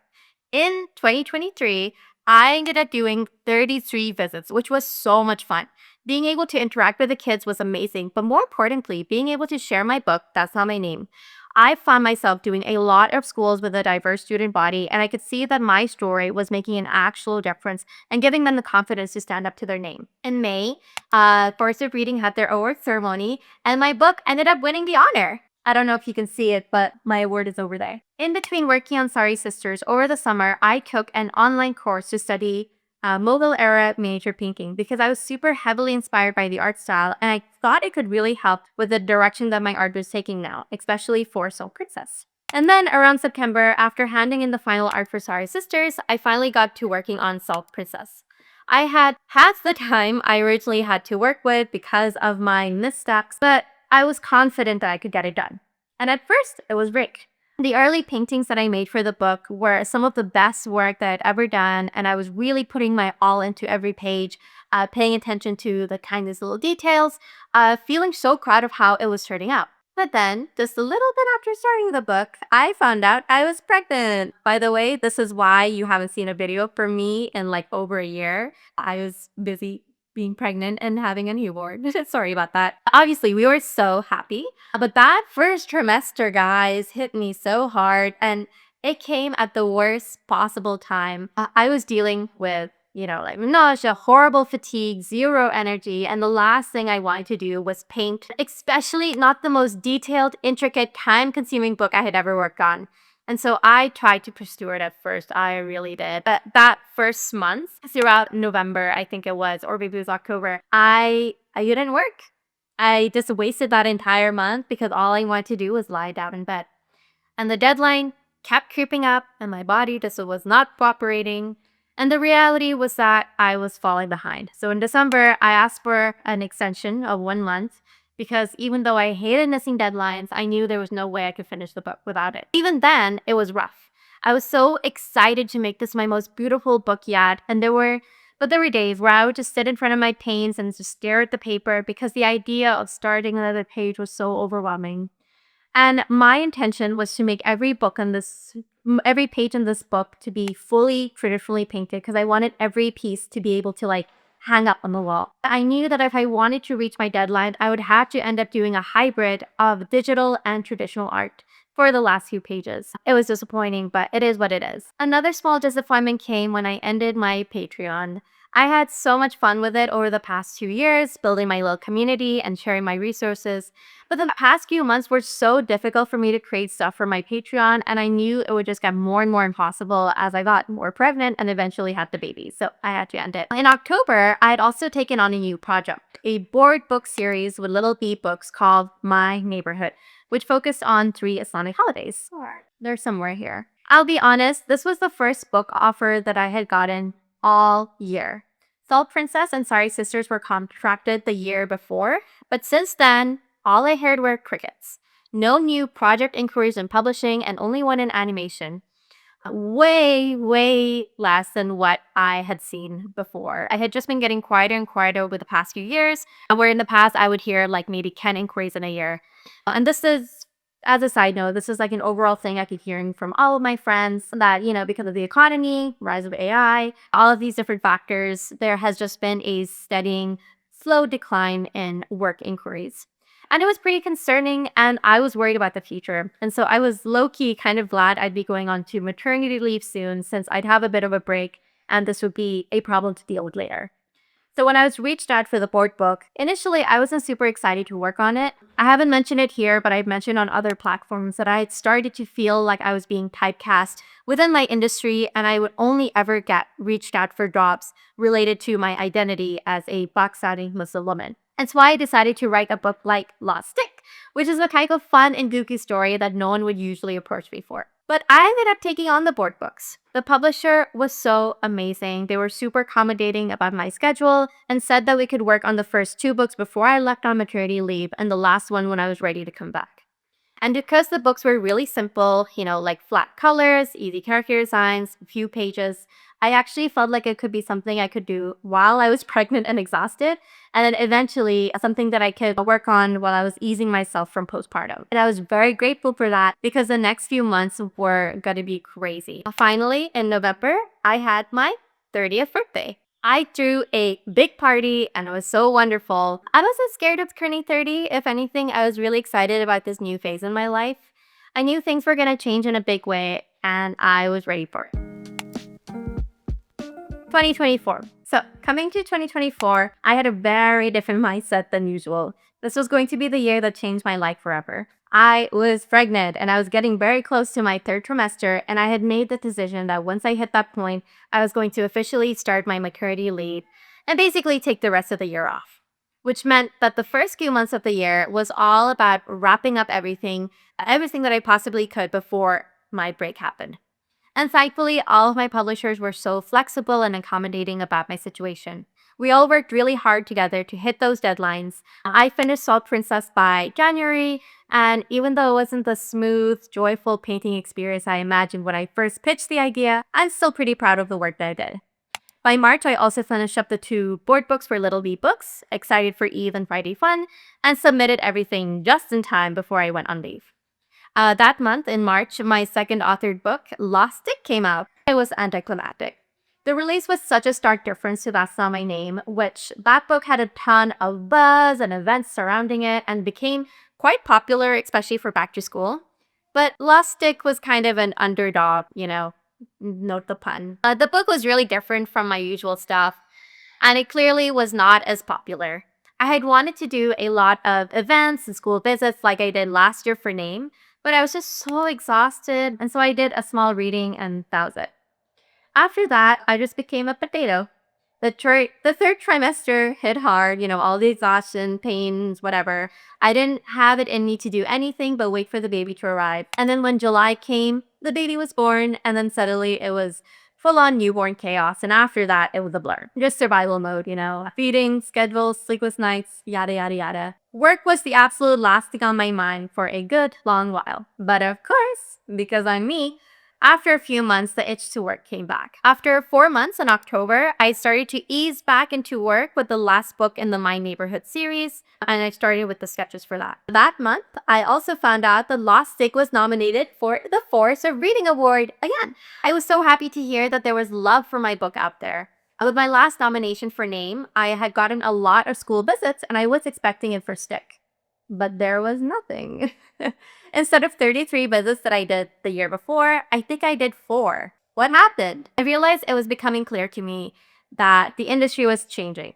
In 2023, I ended up doing 33 visits, which was so much fun. Being able to interact with the kids was amazing, but more importantly, being able to share my book, That's Not My Name. I found myself doing a lot of schools with a diverse student body, and I could see that my story was making an actual difference and giving them the confidence to stand up to their name. In May, Force of Reading had their award ceremony, and my book ended up winning the honor. I don't know if you can see it, but my award is over there. In between working on Sorry Sisters over the summer, I took an online course to study Mughal era miniature painting because I was super heavily inspired by the art style and I thought it could really help with the direction that my art was taking now, especially for Soul Princess. And then around September, after handing in the final art for Sorry Sisters, I finally got to working on Salt Princess. I had half the time I originally had to work with because of my missteps, but I was confident that I could get it done. And at first, it was Rick. The early paintings that I made for the book were some of the best work that I'd ever done, and I was really putting my all into every page, paying attention to the tiniest little details, feeling so proud of how it was turning out. But then, just a little bit after starting the book, I found out I was pregnant. By the way, this is why you haven't seen a video for me in like over a year. I was busy being pregnant and having a newborn. Sorry about that. Obviously, we were so happy. But that first trimester, guys, hit me so hard and it came at the worst possible time. I was dealing with, like nausea, horrible fatigue, zero energy, and the last thing I wanted to do was paint, especially not the most detailed, intricate, time-consuming book I had ever worked on. And so I tried to pursue it at first. I really did. But that first month, throughout November, I think it was, or maybe it was October, I didn't work. I just wasted that entire month because all I wanted to do was lie down in bed. And the deadline kept creeping up and my body just was not cooperating. And the reality was that I was falling behind. So in December, I asked for an extension of 1 month because even though I hated missing deadlines, I knew there was no way I could finish the book without it. Even then, it was rough. I was so excited to make this my most beautiful book yet, and there were days where I would just sit in front of my paints and just stare at the paper because the idea of starting another page was so overwhelming. And my intention was to make every page in this book to be fully traditionally painted because I wanted every piece to be able to like hang up on the wall. I knew that if I wanted to reach my deadline, I would have to end up doing a hybrid of digital and traditional art for the last few pages. It was disappointing, but it is what it is. Another small disappointment came when I ended my Patreon. I had so much fun with it over the past 2 years, building my little community and sharing my resources. But the past few months were so difficult for me to create stuff for my Patreon, and I knew it would just get more and more impossible as I got more pregnant and eventually had the baby. So I had to end it. In October, I had also taken on a new project, a board book series with little bee books called My Neighborhood, which focused on 3 Islamic holidays. They're somewhere here. I'll be honest, this was the first book offer that I had gotten all year. Salt Princess and Sorry Sisters were contracted the year before, but since then, all I heard were crickets. No new project inquiries in publishing and only one in animation. Way, way less than what I had seen before. I had just been getting quieter and quieter over the past few years, where in the past I would hear like maybe 10 inquiries in a year. And this is, as a side note, this is like an overall thing I keep hearing from all of my friends that, because of the economy, rise of AI, all of these different factors, there has just been a steadying, slow decline in work inquiries. And it was pretty concerning, and I was worried about the future. And so I was low-key kind of glad I'd be going on to maternity leave soon since I'd have a bit of a break, and this would be a problem to deal with later. So when I was reached out for the board book, initially I wasn't super excited to work on it. I haven't mentioned it here, but I've mentioned on other platforms that I had started to feel like I was being typecast within my industry and I would only ever get reached out for jobs related to my identity as a Pakistani Muslim woman. And so I decided to write a book like Lost Stick, which is a kind of fun and gooky story that no one would usually approach me for. But I ended up taking on the board books. The publisher was so amazing. They were super accommodating about my schedule and said that we could work on the first two books before I left on maternity leave and the last one when I was ready to come back. And because the books were really simple, like flat colors, easy character designs, few pages, I actually felt like it could be something I could do while I was pregnant and exhausted, and then eventually something that I could work on while I was easing myself from postpartum. And I was very grateful for that because the next few months were gonna be crazy. Finally, in November, I had my 30th birthday. I threw a big party and it was so wonderful. I wasn't scared of turning 30. If anything, I was really excited about this new phase in my life. I knew things were going to change in a big way and I was ready for it. 2024. So, coming to 2024, I had a very different mindset than usual. This was going to be the year that changed my life forever. I was pregnant and I was getting very close to my third trimester, and I had made the decision that once I hit that point, I was going to officially start my maternity leave and basically take the rest of the year off. Which meant that the first few months of the year was all about wrapping up everything that I possibly could before my break happened. And thankfully, all of my publishers were so flexible and accommodating about my situation. We all worked really hard together to hit those deadlines. I finished Salt Princess by January, and even though it wasn't the smooth, joyful painting experience I imagined when I first pitched the idea, I'm still pretty proud of the work that I did. By March, I also finished up the two board books for Little Bee Books, excited for Eve and Friday Fun, and submitted everything just in time before I went on leave. That month, in March, my second authored book, Lost Stick, came out. It was anticlimactic. The release was such a stark difference to That's Not My Name, which that book had a ton of buzz and events surrounding it and became quite popular, especially for back to school. But Lost Stick was kind of an underdog, note the pun. The book was really different from my usual stuff, and it clearly was not as popular. I had wanted to do a lot of events and school visits like I did last year for Name, but I was just so exhausted, and so I did a small reading and that was it. After that, I just became a potato. The third trimester hit hard, all the exhaustion, pains, whatever. I didn't have it in me to do anything but wait for the baby to arrive. And then when July came, the baby was born, and then suddenly it was full-on newborn chaos. And after that, it was a blur. Just survival mode, feeding, schedules, sleepless nights, yada, yada, yada. Work was the absolute last thing on my mind for a good long while. But of course, because I'm me, after a few months, the itch to work came back. After 4 months in October, I started to ease back into work with the last book in the My Neighborhood series, and I started with the sketches for that. That month, I also found out that Lost Stick was nominated for the Force of Reading Award again. I was so happy to hear that there was love for my book out there. With my last nomination for Name, I had gotten a lot of school visits, and I was expecting it for Stick. But there was nothing. Instead of 33 visits that I did the year before, I think I did 4. What happened? I realized it was becoming clear to me that the industry was changing.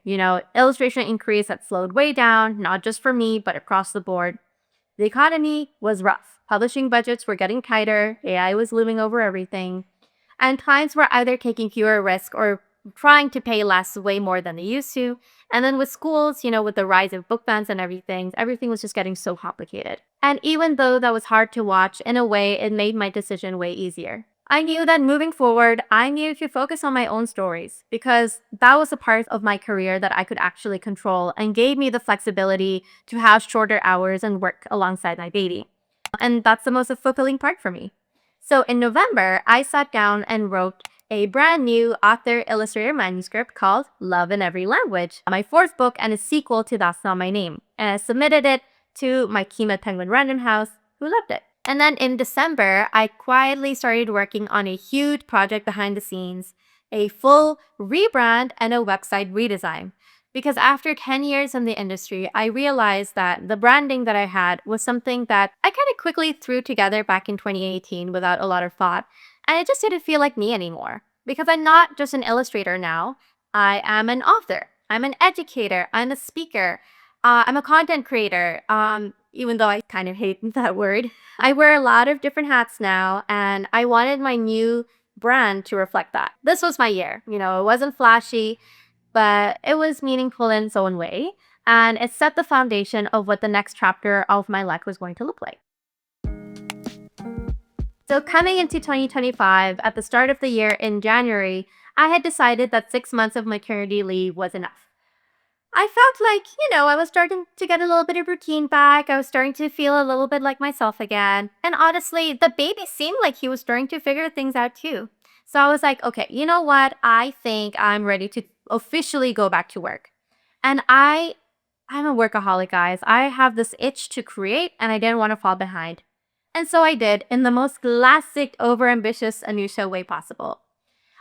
Illustration increase had slowed way down, not just for me, but across the board. The economy was rough. Publishing budgets were getting tighter, AI was looming over everything, and clients were either taking fewer risks or trying to pay less way more than they used to. And then with schools, with the rise of book bans and everything was just getting so complicated. And even though that was hard to watch, in a way, it made my decision way easier. I knew that moving forward, I needed to focus on my own stories because that was a part of my career that I could actually control and gave me the flexibility to have shorter hours and work alongside my baby. And that's the most fulfilling part for me. So in November, I sat down and wrote a brand new author-illustrator manuscript called Love in Every Language, my 4th book and a sequel to That's Not My Name. And I submitted it to my team at Penguin Random House, who loved it. And then in December, I quietly started working on a huge project behind the scenes, a full rebrand and a website redesign. Because after 10 years in the industry, I realized that the branding that I had was something that I kind of quickly threw together back in 2018 without a lot of thought. And it just didn't feel like me anymore. Because I'm not just an illustrator now, I am an author. I'm an educator. I'm a speaker. I'm a content creator, even though I kind of hate that word. I wear a lot of different hats now, and I wanted my new brand to reflect that. This was my year. It wasn't flashy, but it was meaningful in its own way. And it set the foundation of what the next chapter of my life was going to look like. So, coming into 2025, at the start of the year in January, I had decided that 6 months of maternity leave was enough. I felt like, I was starting to get a little bit of routine back. I was starting to feel a little bit like myself again. And honestly, the baby seemed like he was starting to figure things out too. So I was like, okay, you know what? I think I'm ready to officially go back to work. And I'm a workaholic, guys. I have this itch to create and I didn't want to fall behind. And so I did in the most classic overambitious Anoosha way possible.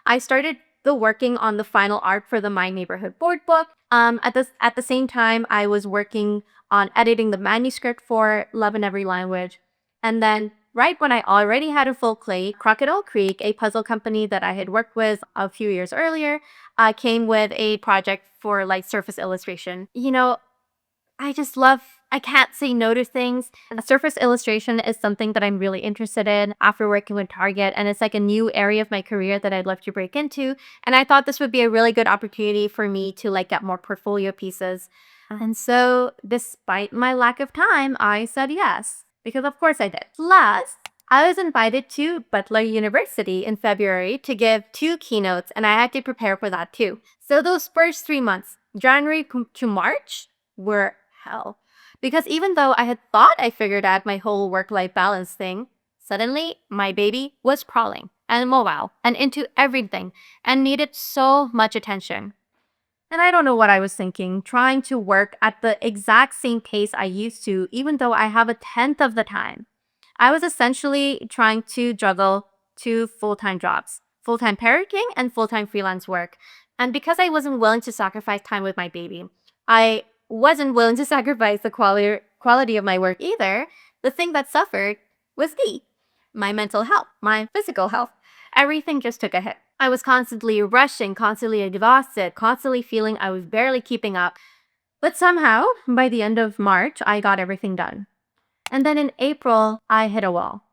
I started the working on the final art for the My Neighborhood board book. At the same time, I was working on editing the manuscript for Love in Every Language. And then, right when I already had a full plate, Crocodile Creek, a puzzle company that I had worked with a few years earlier, came with a project for like surface illustration. I just love, I can't say no to things. And surface illustration is something that I'm really interested in after working with Target. And it's like a new area of my career that I'd love to break into. And I thought this would be a really good opportunity for me to like get more portfolio pieces. And so, despite my lack of time, I said yes, because of course I did. Plus, I was invited to Butler University in February to give 2 keynotes, and I had to prepare for that too. So, those first 3 months, January to March, were hell. Because even though I had thought I figured out my whole work life balance thing, suddenly my baby was crawling and mobile and into everything and needed so much attention. And I don't know what I was thinking, trying to work at the exact same pace I used to, even though I have a tenth of the time. I was essentially trying to juggle 2 full-time jobs, full-time parenting and full-time freelance work. And because I wasn't willing to sacrifice time with my baby, I wasn't willing to sacrifice the quality of my work either. The thing that suffered was me, my mental health, my physical health. Everything just took a hit. I was constantly rushing, constantly exhausted, constantly feeling I was barely keeping up. But somehow, by the end of March, I got everything done. And then in April, I hit a wall.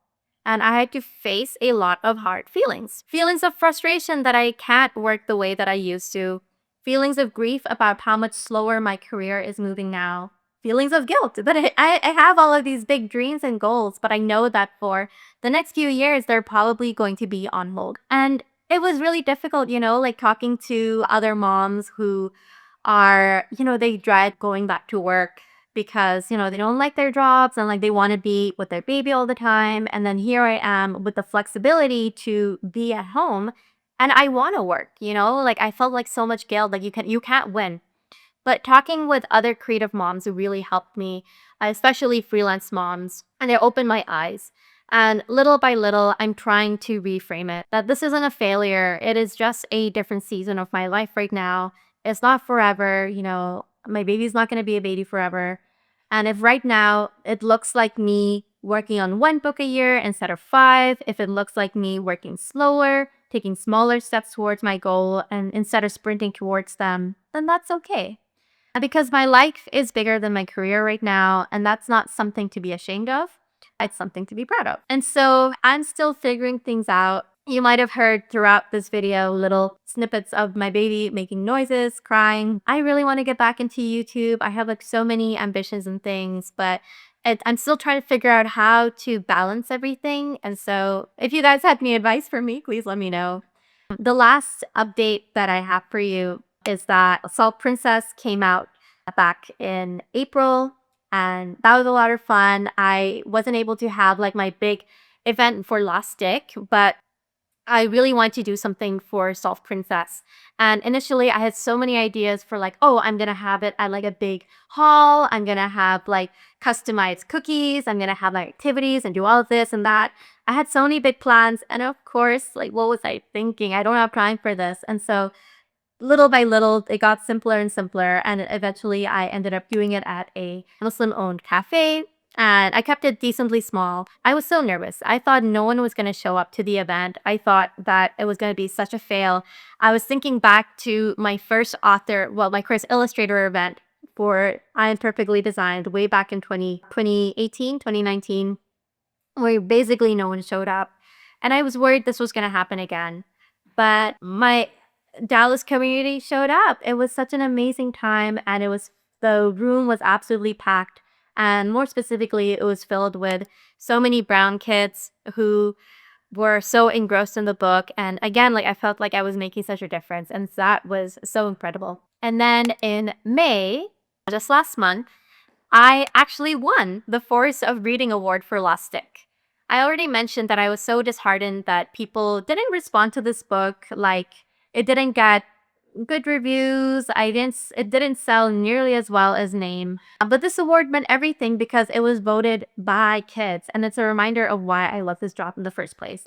And I had to face a lot of hard feelings. Feelings of frustration that I can't work the way that I used to. Feelings of grief about how much slower my career is moving now. Feelings of guilt that I have all of these big dreams and goals, but I know that for the next few years, they're probably going to be on hold. And it was really difficult, like talking to other moms who are, they dread going back to work because, they don't like their jobs and like they want to be with their baby all the time. And then here I am with the flexibility to be at home and I want to work, like I felt like so much guilt, like you can't win. But talking with other creative moms who really helped me, especially freelance moms, and it opened my eyes. And little by little, I'm trying to reframe it that this isn't a failure. It is just a different season of my life right now. It's not forever. My baby's not going to be a baby forever. And if right now it looks like me working on 1 book a year instead of 5, if it looks like me working slower, taking smaller steps towards my goal, and instead of sprinting towards them, then that's okay. Because my life is bigger than my career right now, and that's not something to be ashamed of. It's something to be proud of. And so I'm still figuring things out. You might have heard throughout this video little snippets of my baby making noises, crying. I really want to get back into YouTube. I have like so many ambitions and things, but I'm still trying to figure out how to balance everything. And so if you guys had any advice for me, please let me know. The last update that I have for you is that Salt Princess came out back in April, and that was a lot of fun. I wasn't able to have like my big event for Lost Stick, but I really want to do something for Salt Princess. And initially, I had so many ideas for like, oh, I'm going to have it at like a big hall. I'm going to have like customized cookies. I'm going to have like activities and do all of this and that. I had so many big plans. And of course, like, what was I thinking? I don't have time for this. And so little by little, it got simpler and simpler. And eventually, I ended up doing it at a Muslim-owned cafe. And I kept it decently small. I was so nervous. I thought no one was going to show up to the event. I thought that it was going to be such a fail. I was thinking back to my first my first illustrator event for I Am Perfectly Designed way back in 2018, 2019, where basically no one showed up. And I was worried this was going to happen again. But my Dallas community showed up. It was such an amazing time, and it was The room was absolutely packed. And more specifically, it was filled with so many brown kids who were so engrossed in the book. And again, like I felt like I was making such a difference. And that was so incredible. And then in May, just last month, I actually won the Force of Reading Award for Lost Stick. I already mentioned that I was so disheartened that people didn't respond to this book. Like, it didn't get good reviews. It didn't sell nearly as well as Name. But this award meant everything because it was voted by kids, and it's a reminder of why I love this drop in the first place.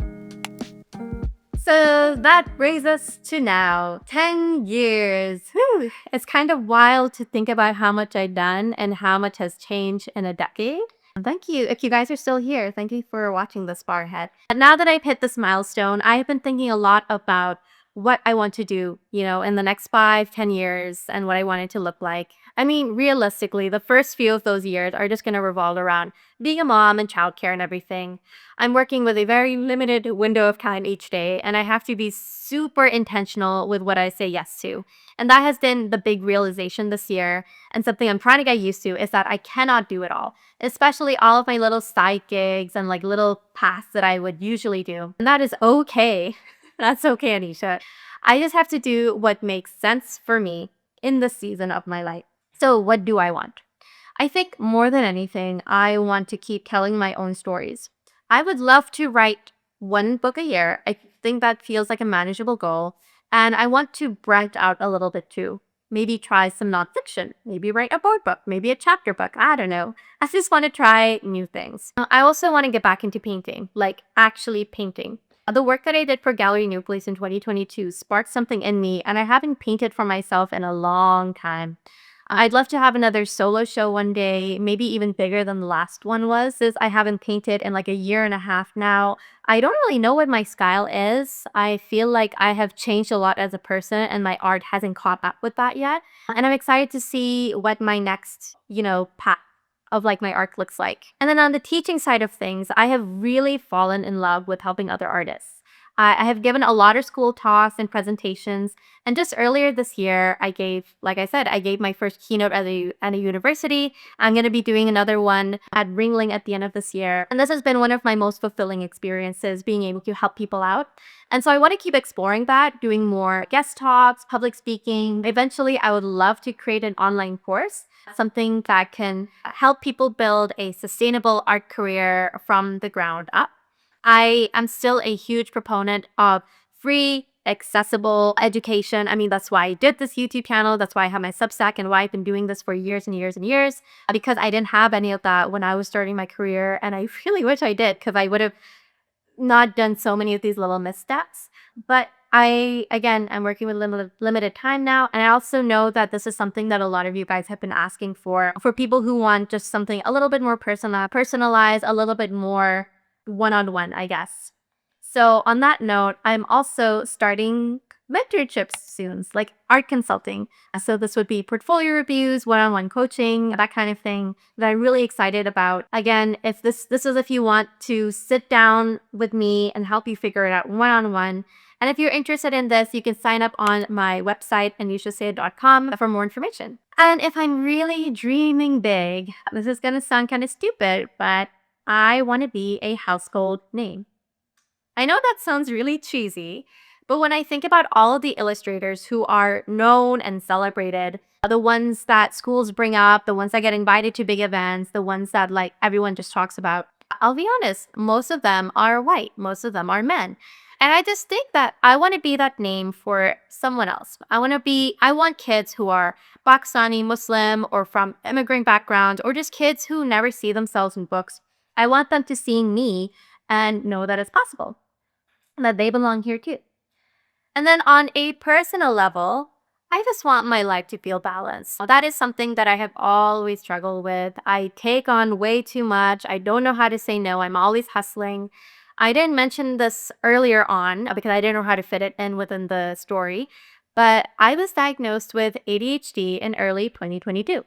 So that brings us to now, 10 years. Whew. It's kind of wild to think about how much I've done and how much has changed in a decade. Thank you. If you guys are still here, thank you for watching this far ahead. And now that I've hit this milestone, I've been thinking a lot about what I want to do, in the next 5, 10 years and what I want it to look like. I mean, realistically, the first few of those years are just going to revolve around being a mom and childcare and everything. I'm working with a very limited window of time each day, and I have to be super intentional with what I say yes to. And that has been the big realization this year. And something I'm trying to get used to is that I cannot do it all, especially all of my little side gigs and like little tasks that I would usually do. And that is okay. That's okay, Anoosha. I just have to do what makes sense for me in this season of my life. So, what do I want? I think more than anything, I want to keep telling my own stories. I would love to write one book a year. I think that feels like a manageable goal. And I want to branch out a little bit too. Maybe try some nonfiction. Maybe write a board book. Maybe a chapter book. I don't know. I just want to try new things. I also want to get back into painting, like actually painting. The work that I did for Gallery New Place in 2022 sparked something in me, and I haven't painted for myself in a long time. I'd love to have another solo show one day, maybe even bigger than the last one was, since I haven't painted in like a year and a half now. I don't really know what my style is. I feel like I have changed a lot as a person and my art hasn't caught up with that yet. And I'm excited to see what my next, path of like my art looks like. And then on the teaching side of things, I have really fallen in love with helping other artists. I have given a lot of school talks and presentations. And just earlier this year, like I said, I gave my first keynote at a university. I'm going to be doing another one at Ringling at the end of this year. And this has been one of my most fulfilling experiences, being able to help people out. And so I want to keep exploring that, doing more guest talks, public speaking. Eventually, I would love to create an online course, something that can help people build a sustainable art career from the ground up. I am still a huge proponent of free, accessible education. I mean, that's why I did this YouTube channel. That's why I have my Substack and why I've been doing this for years and years and years, because I didn't have any of that when I was starting my career. And I really wish I did, because I would have not done so many of these little missteps. But I'm working with limited time now. And I also know that this is something that a lot of you guys have been asking for people who want just something a little bit more personalized, a little bit more one-on-one, I guess. So on that note, I'm also starting mentorships soon, like art consulting. So this would be portfolio reviews, one-on-one coaching, that kind of thing that I'm really excited about. Again, if this is if you want to sit down with me and help you figure it out one-on-one. And if you're interested in this, you can sign up on my website, anooshasyed.com, for more information. And if I'm really dreaming big, this is going to sound kind of stupid, but I want to be a household name. I know that sounds really cheesy, but when I think about all of the illustrators who are known and celebrated, the ones that schools bring up, the ones that get invited to big events, the ones that like everyone just talks about, I'll be honest, most of them are white, most of them are men. And I just think that I want to be that name for someone else. I want kids who are Pakistani, Muslim, or from immigrant backgrounds, or just kids who never see themselves in books. I want them to see me and know that it's possible, and that they belong here too. And then on a personal level, I just want my life to feel balanced. That is something that I have always struggled with. I take on way too much. I don't know how to say no. I'm always hustling. I didn't mention this earlier on because I didn't know how to fit it in within the story, but I was diagnosed with ADHD in early 2022.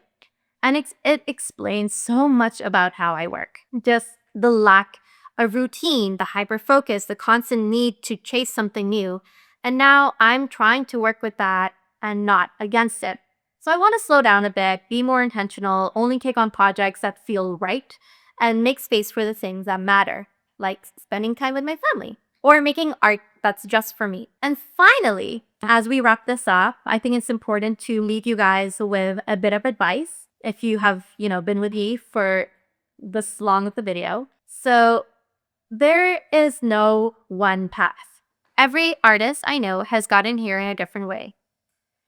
And it explains so much about how I work. Just the lack of routine, the hyper focus, the constant need to chase something new. And now I'm trying to work with that and not against it. So I want to slow down a bit, be more intentional, only take on projects that feel right, and make space for the things that matter, like spending time with my family or making art that's just for me. And finally, as we wrap this up, I think it's important to leave you guys with a bit of advice if you have, been with me for this long of the video. So there is no one path. Every artist I know has gotten here in a different way.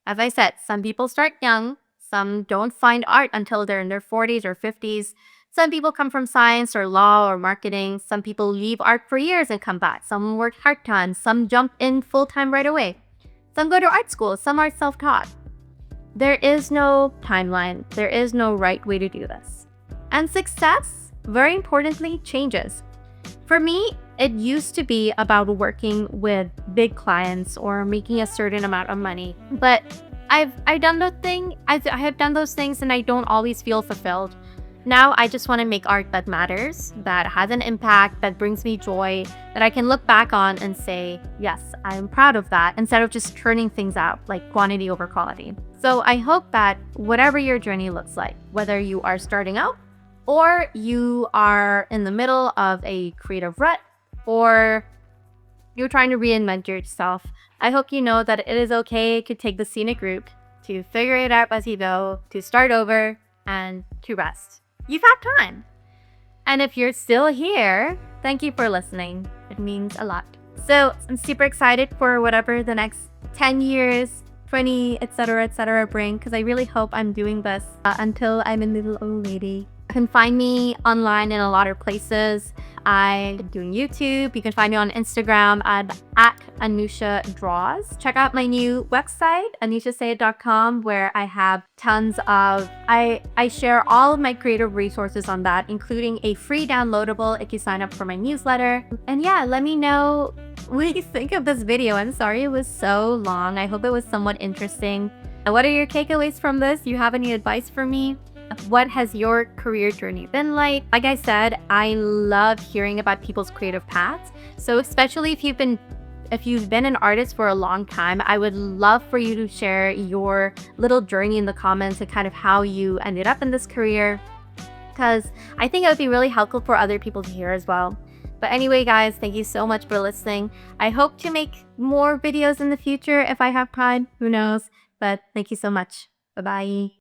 As I said, some people start young, some don't find art until they're in their 40s or 50s. Some people come from science or law or marketing. Some people leave art for years and come back. Some work part-time, some jump in full-time right away. Some go to art school, some are self-taught. There is no timeline. There is no right way to do this. And success, very importantly, changes. For me, it used to be about working with big clients or making a certain amount of money. But I've done those things. I have done those things and I don't always feel fulfilled. Now I just want to make art that matters, that has an impact, that brings me joy, that I can look back on and say, yes, I'm proud of that, instead of just turning things out like quantity over quality. So I hope that whatever your journey looks like, whether you are starting out or you are in the middle of a creative rut, or you're trying to reinvent yourself, I hope you know that it is okay to take the scenic route, to figure it out as you go, to start over, and to rest. You've had time. And if you're still here, thank you for listening. It means a lot. So I'm super excited for whatever the next 10 years, 20, etc., bring, because I really hope I'm doing this until I'm a little old lady. You can find me online in a lot of places. I'm doing YouTube. You can find me on Instagram at Anoosha Draws. Check out my new website, anooshasyed.com, where I have tons of, I share all of my creative resources on that, including a free downloadable if you sign up for my newsletter. And yeah, let me know what you think of this video. I'm sorry it was so long. I hope it was somewhat interesting. And what are your takeaways from this? Do you have any advice for me? What has your career journey been like? Like I said, I love hearing about people's creative paths. So especially if you've been an artist for a long time, I would love for you to share your little journey in the comments and kind of how you ended up in this career, because I think it would be really helpful for other people to hear as well. But anyway, guys, thank you so much for listening. I hope to make more videos in the future if I have time. Who knows? But thank you so much. Bye-bye.